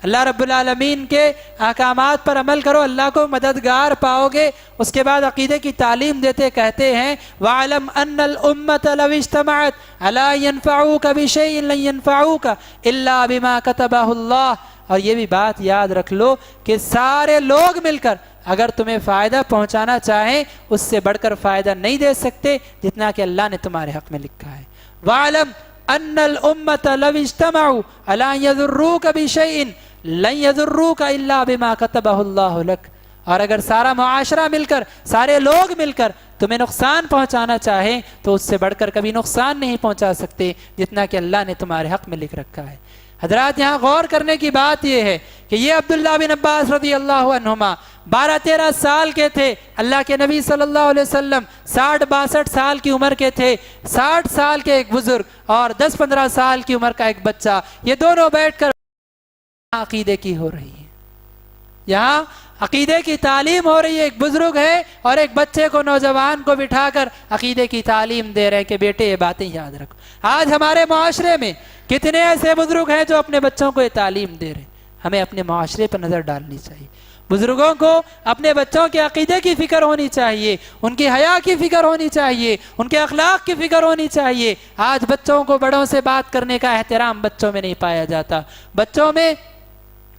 اللہ رب العالمین کے احکامات پر عمل کرو، اللہ کو مددگار پاؤ گے۔ اس کے بعد عقیدے کی تعلیم دیتے کہتے ہیں وَعْلَمْ أَنَّ الْأُمَّةَ لَوْ اجْتَمَعَتْ عَلَىٰ يَنْفَعُوكَ بِشَيْءٍ لَّن يَنْفَعُوكَ إِلَّا بِمَا كَتَبَهُ اللَّهُ، اور یہ بھی بات یاد رکھ لو کہ سارے لوگ مل کر اگر تمہیں فائدہ پہنچانا چاہیں اس سے بڑھ کر فائدہ نہیں دے سکتے جتنا کہ اللہ نے تمہارے حق میں لکھا ہے۔ وَعْلَمْ أَنَّ الْأُمَّةَ لَوْ اجْتَمَعُوا عَلَىٰ أَن يَضُرُّوكَ بِشَيْءٍ لَن يَضُرُّوكَ إِلَّا بِمَا كَتَبَهُ اللَّهُ لَكَ، اور اگر سارا معاشرہ مل کر، سارے لوگ مل کر تمہیں نقصان پہنچانا چاہیں تو اس سے بڑھ کر کبھی نقصان نہیں پہنچا سکتے جتنا کہ اللہ نے تمہارے حق میں لکھ رکھا ہے۔ حضرات یہاں غور کرنے کی بات یہ ہے کہ یہ عبداللہ بن عباس رضی اللہ عنہما 12-13 سال کے تھے، اللہ کے نبی صلی اللہ علیہ وسلم 60-62 سال کی عمر کے تھے، 60 سال کے ایک بزرگ اور 10-15 سال کی عمر کا ایک بچہ، یہ دونوں بیٹھ کر عقیدے کی ہو رہی ہے، یہاں عقیدے کی تعلیم ہو رہی ہے، ایک بزرگ ہے اور ایک بچے کو، نوجوان کو بٹھا کر عقیدے کی تعلیم دے رہے ہیں کہ بیٹے یہ باتیں یاد رکھو۔ آج ہمارے معاشرے میں کتنے ایسے بزرگ ہیں جو اپنے بچوں کو یہ تعلیم دے رہے ہیں؟ ہمیں اپنے معاشرے پر نظر ڈالنی چاہیے، بزرگوں کو اپنے بچوں کے عقیدے کی فکر ہونی چاہیے، ان کی حیا کی فکر ہونی چاہیے، ان کے اخلاق کی فکر ہونی چاہیے۔ آج بچوں کو بڑوں سے بات کرنے کا احترام بچوں میں نہیں پایا جاتا، بچوں میں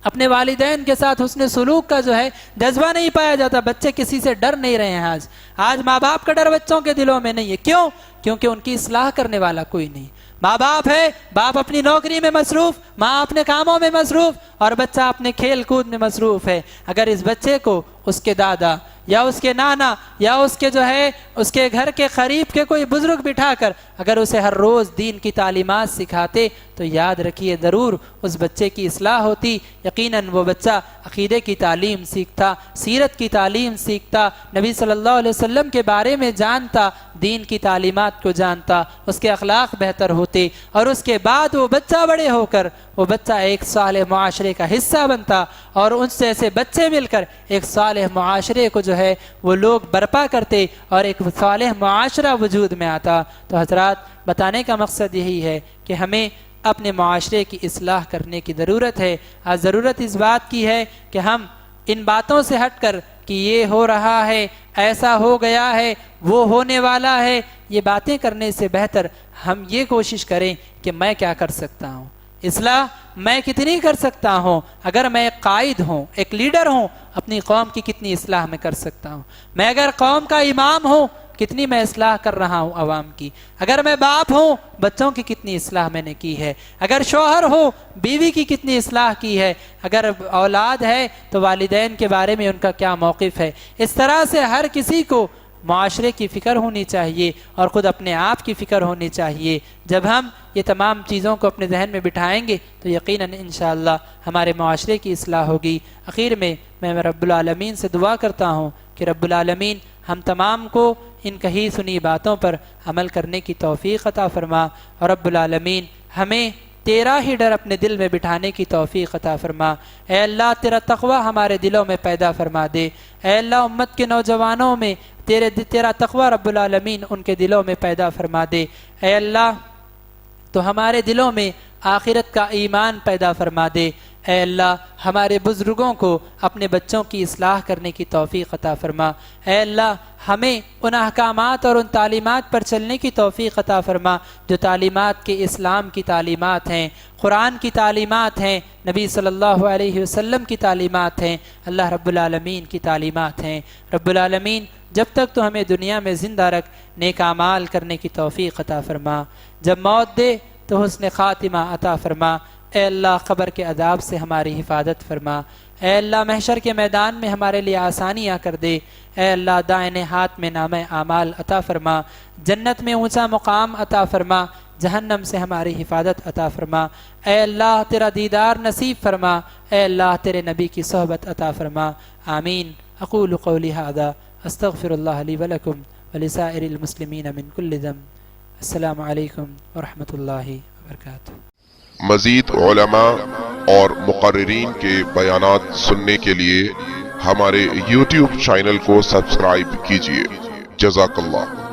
اپنے والدین کے ساتھ حسن سلوک کا جو ہے جذبہ نہیں پایا جاتا، بچے کسی سے ڈر نہیں رہے ہیں۔ آج ماں باپ کا ڈر بچوں کے دلوں میں نہیں ہے، کیوں؟ کیونکہ ان کی اصلاح کرنے والا کوئی نہیں۔ ماں باپ ہے، باپ اپنی نوکری میں مصروف، ماں اپنے کاموں میں مصروف اور بچہ اپنے کھیل کود میں مصروف ہے۔ اگر اس بچے کو اس کے دادا یا اس کے نانا یا اس کے جو ہے اس کے گھر کے قریب کے کوئی بزرگ بٹھا کر اگر اسے ہر روز دین کی تعلیمات سکھاتے تو یاد رکھیے ضرور اس بچے کی اصلاح ہوتی، یقیناً وہ بچہ عقیدے کی تعلیم سیکھتا، سیرت کی تعلیم سیکھتا، نبی صلی اللہ علیہ وسلم کے بارے میں جانتا، دین کی تعلیمات کو جانتا، اس کے اخلاق بہتر ہوتے اور اس کے بعد وہ بچہ بڑے ہو کر وہ بچہ ایک صالح معاشرے کا حصہ بنتا اور ان سے ایسے بچے مل کر ایک صالح معاشرے کو جو ہے وہ لوگ برپا کرتے اور ایک صالح معاشرہ وجود میں آتا۔ تو حضرات بتانے کا مقصد یہی ہے کہ ہمیں اپنے معاشرے کی اصلاح کرنے کی ضرورت ہے۔ آج ضرورت اس بات کی ہے کہ ہم ان باتوں سے ہٹ کر کہ یہ ہو رہا ہے، ایسا ہو گیا ہے، وہ ہونے والا ہے، یہ باتیں کرنے سے بہتر ہم یہ کوشش کریں کہ میں کیا کر سکتا ہوں، اصلاح میں کتنی کر سکتا ہوں، اگر میں ایک قائد ہوں، ایک لیڈر ہوں، اپنی قوم کی کتنی اصلاح میں کر سکتا ہوں، میں اگر قوم کا امام ہوں کتنی میں اصلاح کر رہا ہوں عوام کی، اگر میں باپ ہوں بچوں کی کتنی اصلاح میں نے کی ہے، اگر شوہر ہو بیوی کی کتنی اصلاح کی ہے، اگر اولاد ہے تو والدین کے بارے میں ان کا کیا موقف ہے۔ اس طرح سے ہر کسی کو معاشرے کی فکر ہونی چاہیے اور خود اپنے آپ کی فکر ہونی چاہیے۔ جب ہم یہ تمام چیزوں کو اپنے ذہن میں بٹھائیں گے تو یقیناً انشاءاللہ ہمارے معاشرے کی اصلاح ہوگی۔ اخیر میں رب العالمین سے دعا کرتا ہوں کہ رب العالمین ہم تمام کو ان کہی سنی باتوں پر عمل کرنے کی توفیق عطا فرما اور رب العالمین ہمیں تیرا ہی ڈر اپنے دل میں بٹھانے کی توفیق عطا فرما۔ اے اللہ تیرا تقوی ہمارے دلوں میں پیدا فرما دے۔ اے اللہ امت کے نوجوانوں میں تیرا تقوی رب العالمین ان کے دلوں میں پیدا فرما دے۔ اے اللہ تو ہمارے دلوں میں آخرت کا ایمان پیدا فرما دے۔ اے اللہ ہمارے بزرگوں کو اپنے بچوں کی اصلاح کرنے کی توفیق عطا فرما۔ اے اللہ ہمیں ان احکامات اور ان تعلیمات پر چلنے کی توفیق عطا فرما جو تعلیمات کے اسلام کی تعلیمات ہیں، قرآن کی تعلیمات ہیں، نبی صلی اللہ علیہ وسلم کی تعلیمات ہیں، اللہ رب العالمین کی تعلیمات ہیں۔ رب العالمین جب تک تو ہمیں دنیا میں زندہ رکھ، نیک اعمال کرنے کی توفیق عطا فرما، جب موت دے تو حسن خاتمہ عطا فرما۔ اے اللہ قبر کے عذاب سے ہماری حفاظت فرما۔ اے اللہ محشر کے میدان میں ہمارے لیے آسانیاں کر دے۔ اے اللہ دائیں ہاتھ میں نامہ اعمال عطا فرما، جنت میں اونچا مقام عطا فرما، جہنم سے ہماری حفاظت عطا فرما۔ اے اللہ تیرا دیدار نصیب فرما۔ اے اللہ تیرے نبی کی صحبت عطا فرما۔ آمین۔ اقول قولی ھذا استغفر اللہ لی ولکم ولسائر المسلمین من کل ذنب۔ السلام علیکم ورحمۃ اللہ وبرکاتہ۔ مزید علماء اور مقررین کے بیانات سننے کے لیے ہمارے YouTube چینل کو سبسکرائب کیجیے۔ جزاک اللہ۔